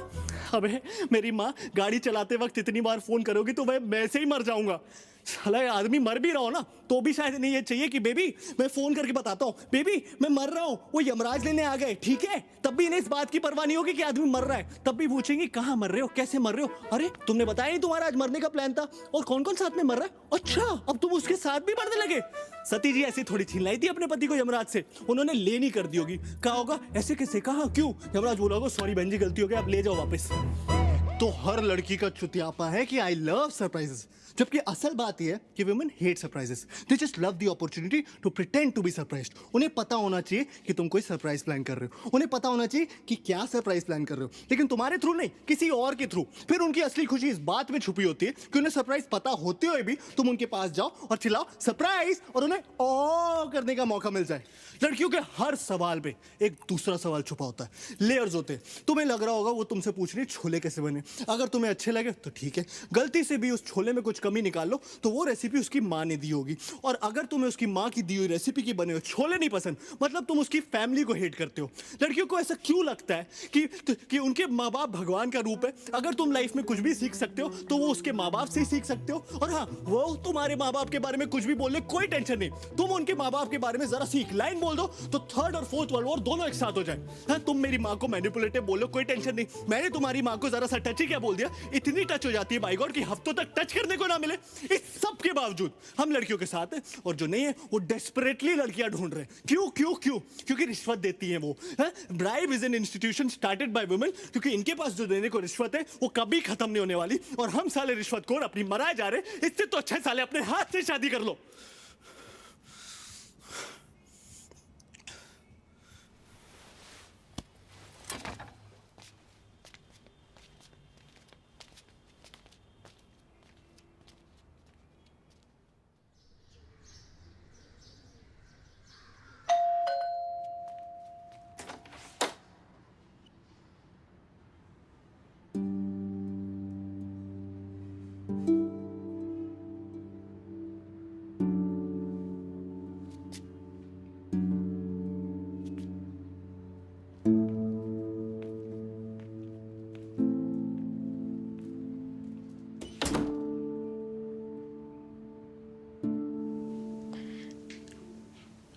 अबे मेरी माँ, गाड़ी चलाते वक्त इतनी बार फोन करोगी तो मैं से ही मर जाऊंगा। साला आदमी मर भी रहा हो ना तो भी शायद नहीं ये चाहिए कि बेबी मैं फोन करके बताता हूँ, बेबी मैं मर रहा हूँ, वो यमराज लेने आ गए, ठीक है? तब भी इन्हें इस बात की परवाह नहीं होगी कि आदमी मर रहा है, तब भी पूछेंगे कहाँ मर रहे हो, कैसे मर रहे हो? अरे तुमने बताया नहीं तुम्हारा आज मरने का प्लान था, और कौन कौन साथ में मर रहा है? अच्छा अब तुम उसके साथ भी मरने लगे। सती जी ऐसी थोड़ी छीन लाई थी अपने पति को यमराज से, उन्होंने ले नहीं कर दी होगी। कहा होगा ऐसे कैसे, कहा क्यों? यमराज बोला होगा सॉरी बहन जी गलती हो गई, आप ले जाओ वापस। तो हर लड़की का चुतियापा है कि आई लव सरप्राइजेस, जबकि असल बात यह है कि women hate surprises. They just love the opportunity to pretend to be surprised. उन्हें पता होना चाहिए कि तुम कोई सरप्राइज प्लान कर रहे हो, उन्हें पता होना चाहिए कि क्या सरप्राइज प्लान कर रहे हो, लेकिन तुम्हारे थ्रू नहीं, किसी और के थ्रू। फिर उनकी असली खुशी इस बात में छुपी होती है कि उन्हें सरप्राइज पता होते हुए भी तुम उनके पास जाओ और चिल्लाओ सरप्राइज, और उन्हें ओ करने का मौका मिल जाए। लड़कियों के हर सवाल पे एक दूसरा सवाल छुपा होता है, लेयर्स होते हैं। तुम्हें लग रहा होगा वो तुमसे पूछ रही छोले कैसे बने, अगर तुम्हें अच्छे लगे तो ठीक है, गलती से भी उस छोले में कुछ कमी निकाल लो तो वो रेसिपी उसकी माँ ने दी होगी, और अगर तुम्हें उसकी माँ की दी हुई रेसिपी की बने हुए छोले नहीं पसंद, मतलब तुम उसकी फैमिली को हेट करते हो। लड़कियों को ऐसा क्यों लगता है कि उनके माँ बाप भगवान का रूप है? अगर तुम लाइफ में कुछ भी सीख सकते हो तो वो उसके माँ बाप से ही सीख सकते हो। और हाँ, वो तुम्हारे माँ बाप के बारे में कुछ भी बोले कोई टेंशन नहीं, तुम उनके माँ बाप के बारे में जरा सी एक लाइन बोल दो तो 3rd और 4th वर्ल्ड वॉर दोनों एक साथ हो जाए। हाँ, तुम मेरी माँ को मैनिपुलेटिव बोलो कोई टेंशन नहीं, मैंने तुम्हारी माँ को जरा सा टच ही क्या बोल दिया, इतनी टच हो जाती है बाई गॉड कि हफ्तों तक टच करने को ना मिले। इस सब के बावजूद हम लड़कियों के साथ हैं, और जो नहीं है वो डेस्परेटली लड़कियां ढूंढ रहे हैं। क्यों क्यों क्यों? क्योंकि रिश्वत देती हैं वो। Bribe is an institution started by women, क्योंकि इनके पास जो देने को रिश्वत है वो कभी खत्म नहीं होने वाली, और हम साले रिश्वतखोर अपनी मराए जा रहे। इससे तो अच्छे साले अपने हाथ से शादी कर लो।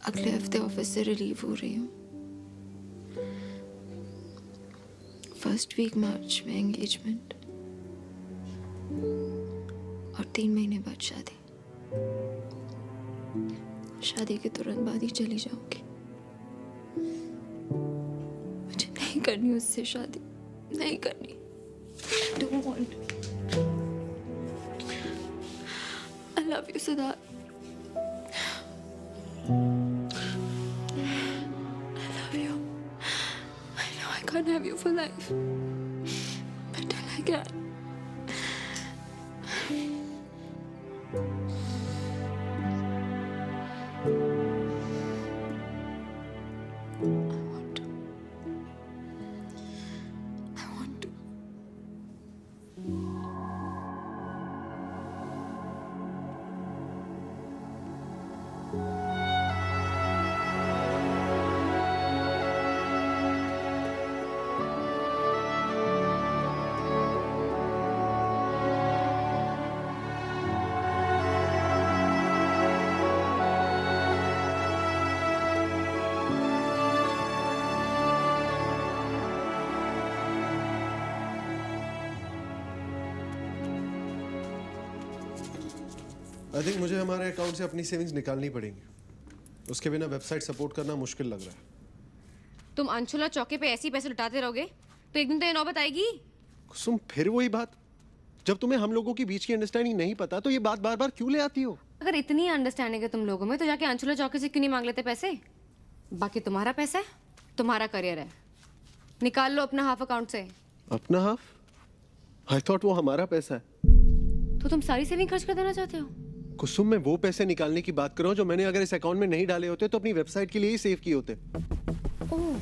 अगले हफ्ते ऑफिस से रिलीव हो रही हूँ। 1st वीक मार्च में एंगेजमेंट और 3 महीने बाद शादी। शादी के तुरंत बाद ही चली जाऊंगी। मुझे नहीं करनी उससे शादी, नहीं करनी। I don't want. I love you, Siddharth. I love you. I know I can't have you for life, but till I can. I want to. I think मुझे हमारे अकाउंट से अपनी सेविंग्स निकालनी पड़ेंगी। उसके बिना वेबसाइट सपोर्ट करना मुश्किल लग रहा है। तुम अंशुला चौके पे ऐसे ही पैसे लुटाते रहोगे तो एक दिन तो ये नौबत आएगी। कुसुम, फिर वही बात। जब तुम्हें हम लोगों के बीच की अंडरस्टैंडिंग नहीं पता तो ये बात बार बार क्यों ले आती हो? अगर इतनी अंडरस्टैंडिंग है तुम लोगों में तो जाके अंशुला चौके से क्यों नहीं मांग लेते पैसे? बाकी तुम्हारा पैसा है, तुम्हारा करियर है, निकाल लो अपना हाफ अकाउंट से। अपना हाफ? आई थॉट वो हमारा पैसा है। तो तुम सारी सेविंग खर्च कर देना चाहते हो? कुसुम, मैं वो पैसे निकालने की बात कर रहा हूँ जो मैंने अगर इस अकाउंट में नहीं डाले होते तो अपनी वेबसाइट के लिए ही सेव किए होते। Oh,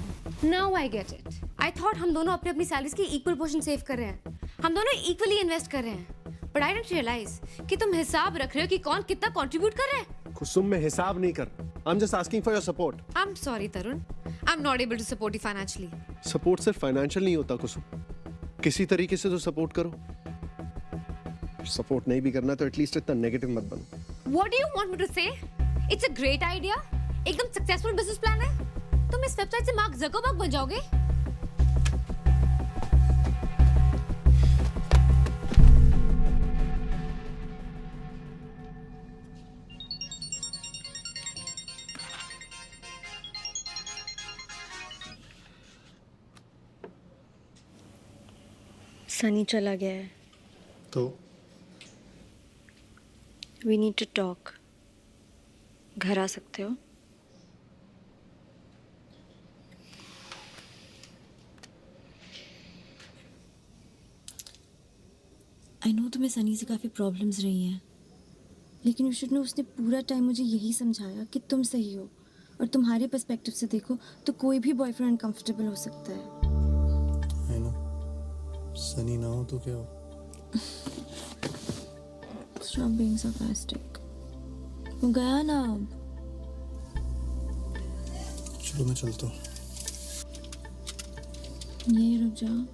now I get it. I thought हम दोनों अपनी अपनी सैलरीज की इक्वल पोर्शन सेव कर रहे हैं, हम दोनों इक्वली इन्वेस्ट कर रहे हैं। बट आई डिडंट रियलाइज कि तुम हिसाब रख रहे हो कि कौन कितना कंट्रीब्यूट कर रहा है। कुसुम, मैं हिसाब नहीं कर, I am just asking for your support. I am sorry Tarun, I am not able to support you financially. Support सिर्फ फाइनेंशियल नहीं होता कुसुम, किसी तरीके से तो सपोर्ट करो। सपोर्ट नहीं भी करना तो एटलीस्ट इतना नेगेटिव मत बनो। What do you want me to say? It's a great idea. एकदम सक्सेसफुल बिजनेस प्लान है। तुम इस वेबसाइट से मार्क जकरबर्ग बन जाओगे। सनी चला गया है। तो We need to talk. घर आ सकते हो? आई नो तुम्हें सनी से काफ़ी प्रॉब्लम्स रही हैं, लेकिन यू शुड नो उसने पूरा टाइम मुझे यही समझाया कि तुम सही हो, और तुम्हारे पर्सपेक्टिव से देखो तो कोई भी बॉयफ्रेंड अनकंफर्टेबल हो सकता है। आई नो, सनी ना हो तो क्या हो? Stop being sarcastic. वो गया ना अब। चलो मैं चलता हूँ। यहीं रुक जाओ।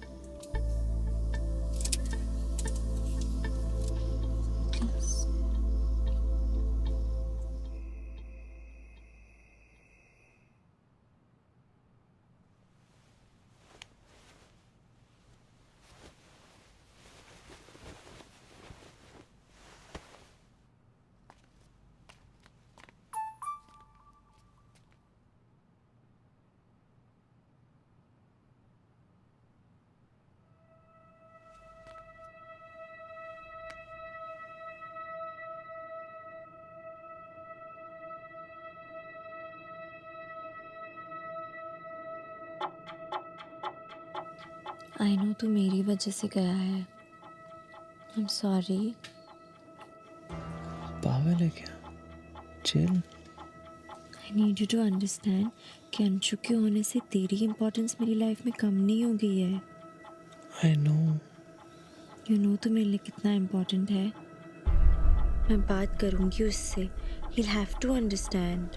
आई नो तू मेरी वजह से गया है। I am sorry. पागल है क्या? Chill. I need you to understand कि अंशु के होने से तेरी इम्पोर्टेंस मेरी लाइफ में कम नहीं हो गई है। I know. यू नो तो मेरे लिए कितना इम्पोर्टेंट है। मैं बात करूँगी उससे, he will have to understand.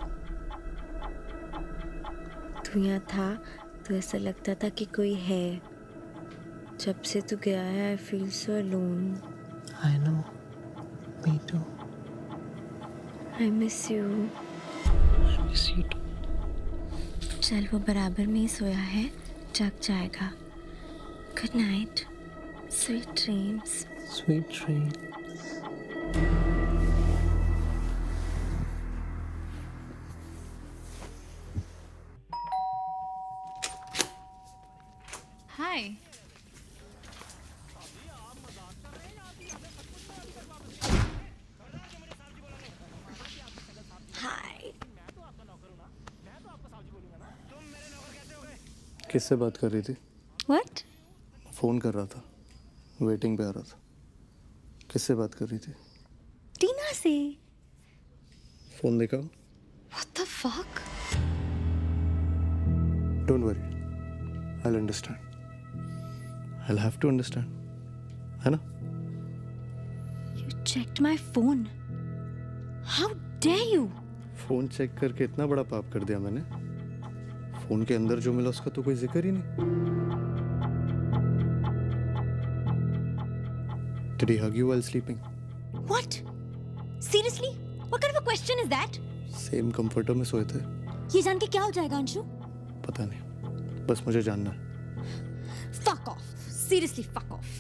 तू यहाँ था तो ऐसा लगता था कि कोई है, जब से तू गया है I feel so alone. I know, me too. I miss you. I miss you too. चल वो बराबर में ही सोया है, जग जाएगा। Good night, sweet dreams. Sweet dreams. Hi. Hi. किससे बात कर रही थी? What? फोन कर रहा था, वेटिंग पे आ रहा था। किससे बात कर रही थी? टीना से। फोन देखा? What the fuck? Don't worry, I'll understand. I'll have to understand. है ना? You checked my phone. How dare you? Phone check करके इतना बड़ा पाप कर दिया मैंने। फोन के अंदर जो मिला उसका तो कोई जिक्र ही नहीं। Did he hug you while sleeping? What? Seriously? What kind of a question is that? Same comforter में सोए थे? ये जान के क्या हो जाएगा अंशु? पता नहीं, बस मुझे जानना है। Fuck off. Seriously, fuck off.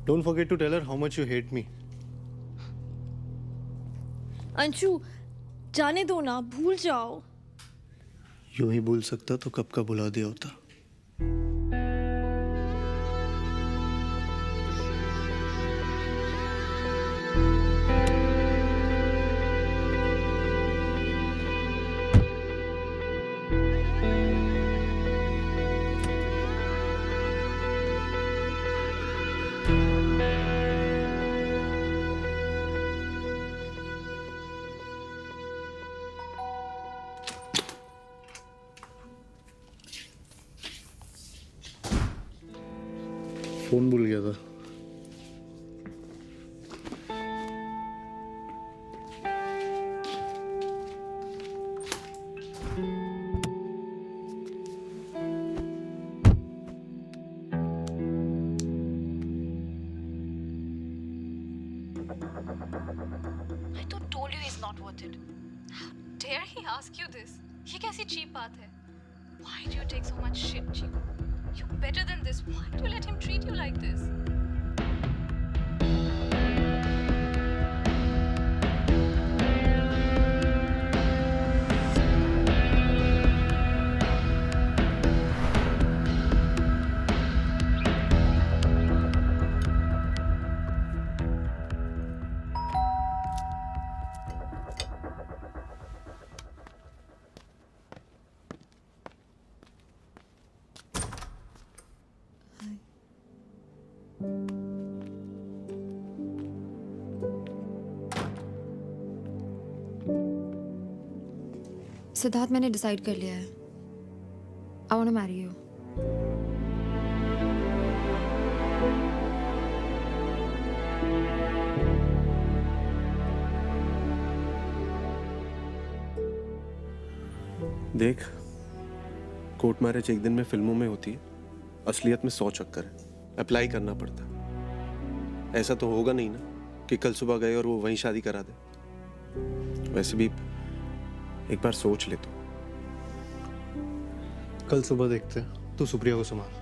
Don't forget to tell her how much you hate me. Anshu, जाने दो ना, भूल जाओ। यूं ही भूल सकता तो कब का भुला दिया होता। फोन भूल गया था। I told you he's not worth it. How dare he ask you this? ये कैसी cheap बात है? Why do you take so much shit, cheap? You're better than this. Why do you let him treat you like this? Siddharth, मैंने decide कर लिया है। I want to marry you. देख, court marriage एक दिन में फिल्मों में होती है, असलियत में 100 चक्कर है। अप्लाई करना पड़ता है। ऐसा तो होगा नहीं ना कि कल सुबह गए और वो वहीं शादी करा दे। वैसे भी एक बार सोच ले तो। कल सुबह देखते हैं। तू सुप्रिया को संभाल।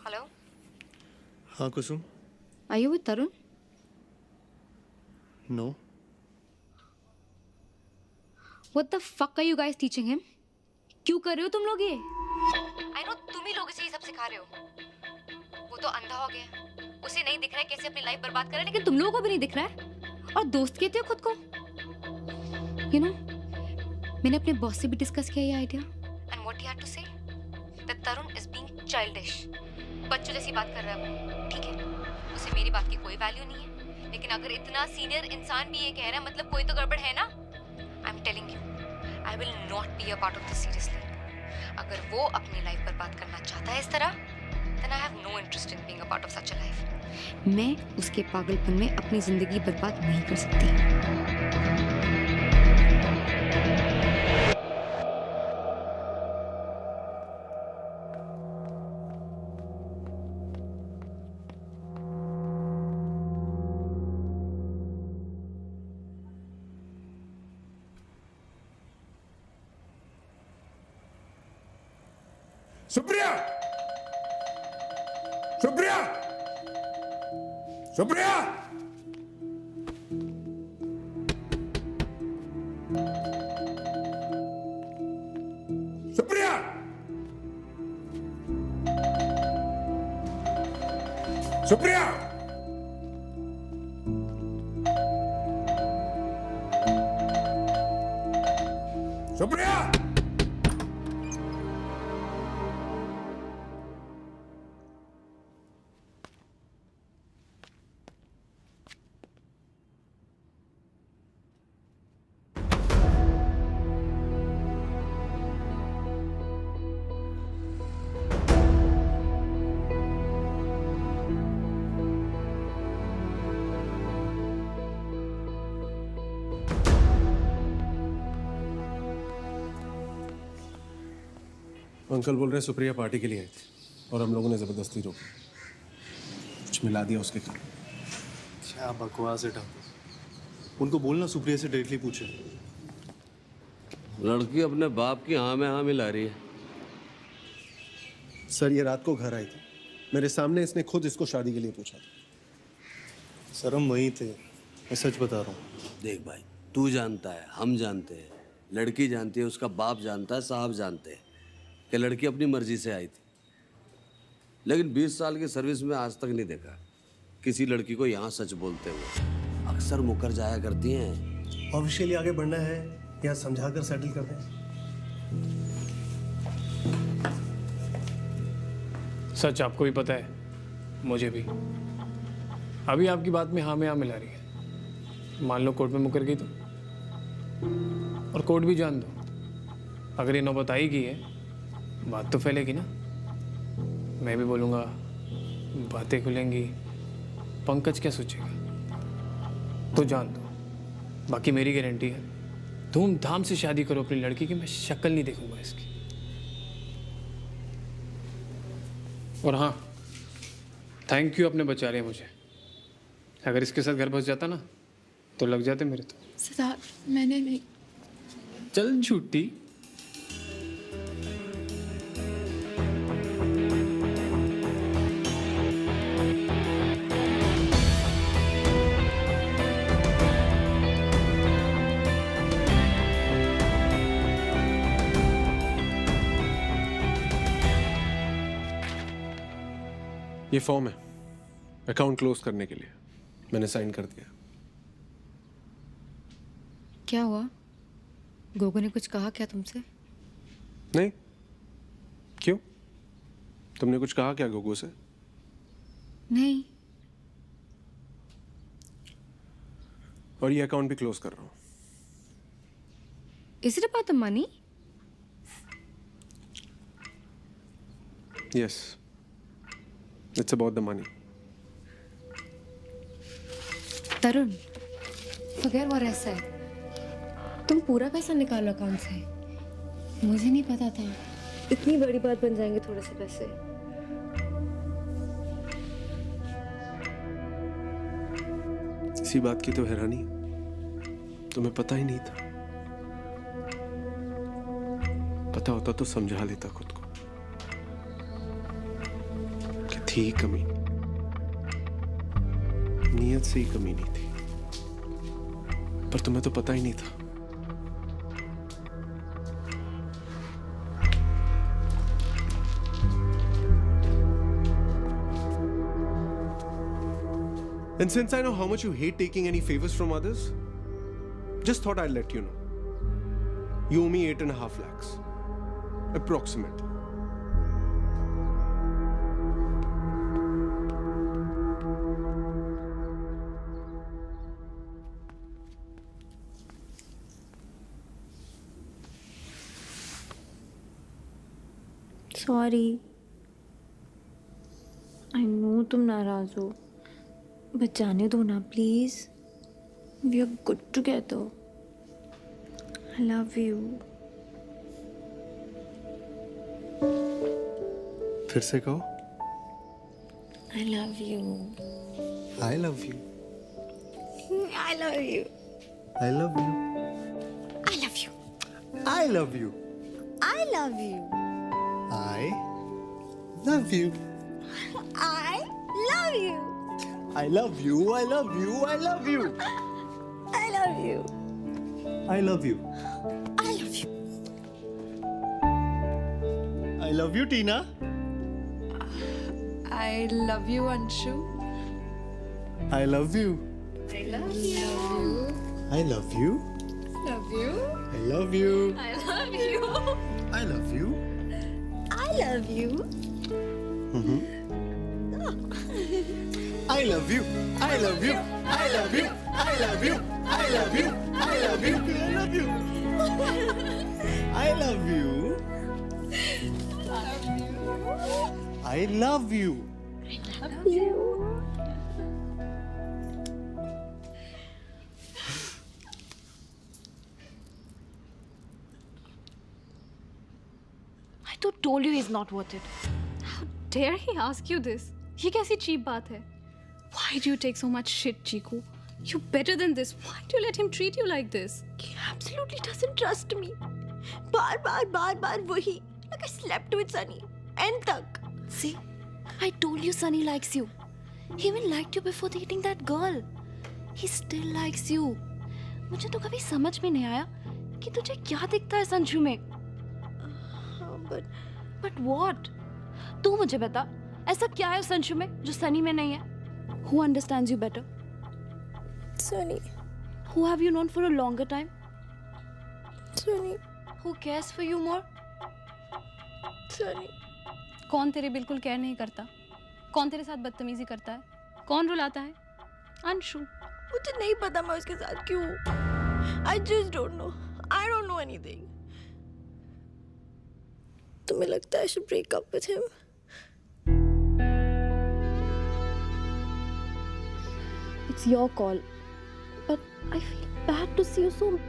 हेलो, हाँ Kusum. Are you with Tarun? No. What the fuck are you guys teaching him? क्यों कर रहे हो तुम लोग ये? आई नो तुम ही लोग इसे ये सब सिखा रहे हो। वो तो अंधा हो गया, उसे नहीं दिख रहा है कैसे अपनी लाइफ बर्बाद कर रहा है, लेकिन तुम लोगों को भी नहीं दिख रहा है और दोस्त कहते हो खुद को। यू नो, मैंने अपने बॉस से भी डिस्कस किया ये idea and what he had to say that Tarun is being childish. बच्चों जैसी बात कर रहा है वो, ठीक है? उसे मेरी बात की कोई वैल्यू नहीं है, लेकिन अगर इतना सीनियर इंसान भी ये कह रहा है मतलब कोई तो गड़बड़ है ना। I am telling you, I will not be a part of this seriously. अगर वो अपनी लाइफ बर्बाद करना चाहता है इस तरह, then I have no interest in being a part of such a life. मैं उसके पागलपन में अपनी जिंदगी बर्बाद नहीं कर सकती। सुप्रिया, सुप्रिया, सुप्रिया, सुप्रिया, सुप्रिया, सुप्रिया। अंकल बोल रहे सुप्रिया पार्टी के लिए आई थी और हम लोगों ने जबरदस्ती रोकी, कुछ मिला दिया उसके कारण। क्या बकवास है ठाकुर, उनको बोलना सुप्रिया से डायरेक्टली पूछे। लड़की अपने बाप की हाँ में हाँ मिला रही है। सर ये रात को घर आई थी, मेरे सामने इसने खुद इसको शादी के लिए पूछा था। सर हम वहीं थे, मैं सच बता रहा हूँ। देख भाई, तू जानता है, हम जानते हैं, लड़की जानती है, उसका बाप जानता है, साहब जानते हैं कि लड़की अपनी मर्जी से आई थी। लेकिन 20 साल की सर्विस में आज तक नहीं देखा किसी लड़की को यहाँ सच बोलते हुए। अक्सर मुकर जाया करती हैं। ऑफिशियली आगे बढ़ना है या समझा कर सेटल कर दें? सच आपको भी पता है, मुझे भी। अभी आपकी बात में हाँ मिला रही है। मान लो कोर्ट में मुकर गई तो, और कोर्ट भी जान दो, अगर ये नौबत आई की है, बात तो फैलेगी ना। मैं भी बोलूँगा, बातें खुलेंगी, पंकज क्या सोचेगा, तो जान दो। बाकी मेरी गारंटी है, धूमधाम से शादी करो अपनी लड़की की, मैं शक्ल नहीं देखूंगा इसकी। और हाँ, थैंक यू, अपने बचा रहे हैं मुझे। अगर इसके साथ घर बस जाता ना तो लग जाते मेरे तो। सिद्धार्थ, मैंने नहीं। चल झूठी। ये फॉर्म है अकाउंट क्लोज करने के लिए, मैंने साइन कर दिया। क्या हुआ? गोगो ने कुछ कहा क्या तुमसे? नहीं, क्यों? तुमने कुछ कहा क्या गोगो से? नहीं। और ये अकाउंट भी क्लोज कर रहा हूँ। Is it about the money? Yes, it's about the money. Tarun, forget what I said. तुम पूरा पैसा निकालो अकाउंट से। मुझे नहीं पता था इतनी बड़ी बात बन जाएंगे थोड़े से पैसे। इसी बात की तो हैरानी, तुम्हें पता ही नहीं था। पता होता तो समझा लेता खुद को कि थी कमी, नीयत से ही कमी नहीं थी, पर तुम्हें तो पता ही नहीं था। And since I know how much you hate taking any favors from others, just thought I'd let you know. You owe me 8.5 lakhs. Approximately. Sorry. I know तुम नाराज हो, बट जाने दो ना please. We are good together. I love you. फिर से कहो। I love you. I love you. I love you. I love you. I love you. I love you. I love you. I Love you. I love you. I love you. I love you. I love you. I love you. I love you. I love you. I love you, Tina. I love you, Anshu. I love you. I love you. I love you. Love you. I love you. I love you. I love you. I love you. I love you. I love you. I love you. I love you. I love you. I love you. I love you. I love you. I love you. I तो told you he's not worth it. How dare he ask you this? ये कैसी cheap बात है? Why do you take so much shit, Chiku? You're better than this. Why do you let him treat you like this? He absolutely doesn't trust me. बार वही. Like I slept with Sunny. End तक. See, I told you Sunny likes you. He even liked you before dating that girl. He still likes you. मुझे तो कभी समझ में नहीं आया कि तुझे क्या दिखता है संजू में. But what? तू मुझे बता, ऐसा क्या है संजू में जो सनी में नहीं है? Who understands you better? Sunny. Who have you known for a longer time? Sunny. Who cares for you more? Sunny. कौन तेरी बिल्कुल केयर नहीं करता? कौन तेरे साथ बदतमीजी करता है? कौन रुलाता है? अंशु. मुझे नहीं पता मैं उसके साथ क्यों हूँ. I just don't know. I don't know anything. तुम्हें लगता है I should break up with him? It's your call. But I feel bad to see you so.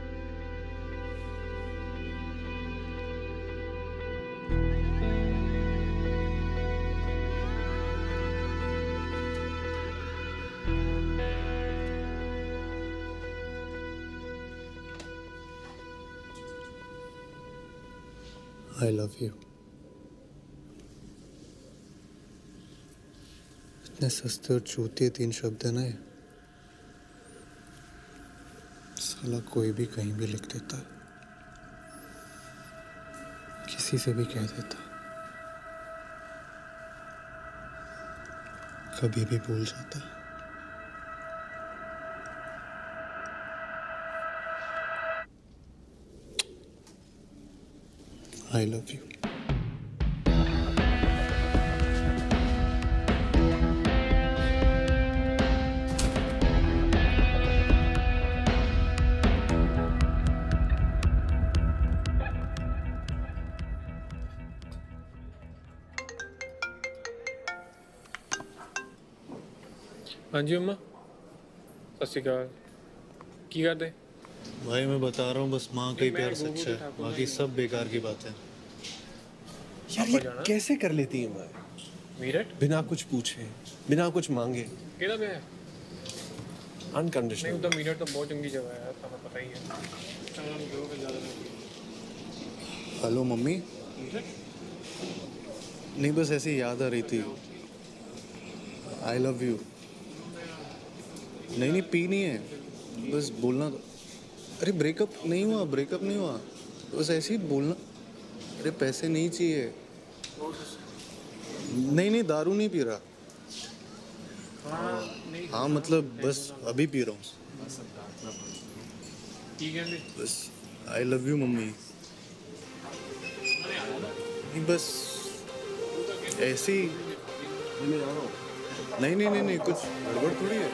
I love you. इतने सस्ते और चूतिए 3 शब्द है ना ये. साला कोई भी कहीं भी लिख देता है, किसी से भी कह देता है, कभी भी भूल जाता है. I love you. हाँ जी अम्मा, सत श्री अकाल. की करते? भाई मैं बता रहा हूँ, बस माँ का ही प्यार सच्चा है, बाकी सब बेकार की बात है. यार ये कैसे कर लेती है मैं? मीरठ? बिना कुछ पूछे, बिना कुछ मांगे. केड़ा पे है? अनकंडीशनल. नहीं, उधर मीरठ तो बहुत चंगी जगह है, तुम्हें पता ही है. Hello mummy. नहीं, बस ऐसी याद आ रही थी. आई लव यू. नहीं पीनी है, बस बोलना. अरे ब्रेकअप नहीं हुआ, बस ऐसे ही बोलना. अरे पैसे नहीं चाहिए. नहीं दारू नहीं पी रहा. हाँ मतलब बस अभी पी रहा हूँ. बस आई लव यू मम्मी. नहीं बस ऐसे ही. नहीं कुछ गड़बड़ थोड़ी है.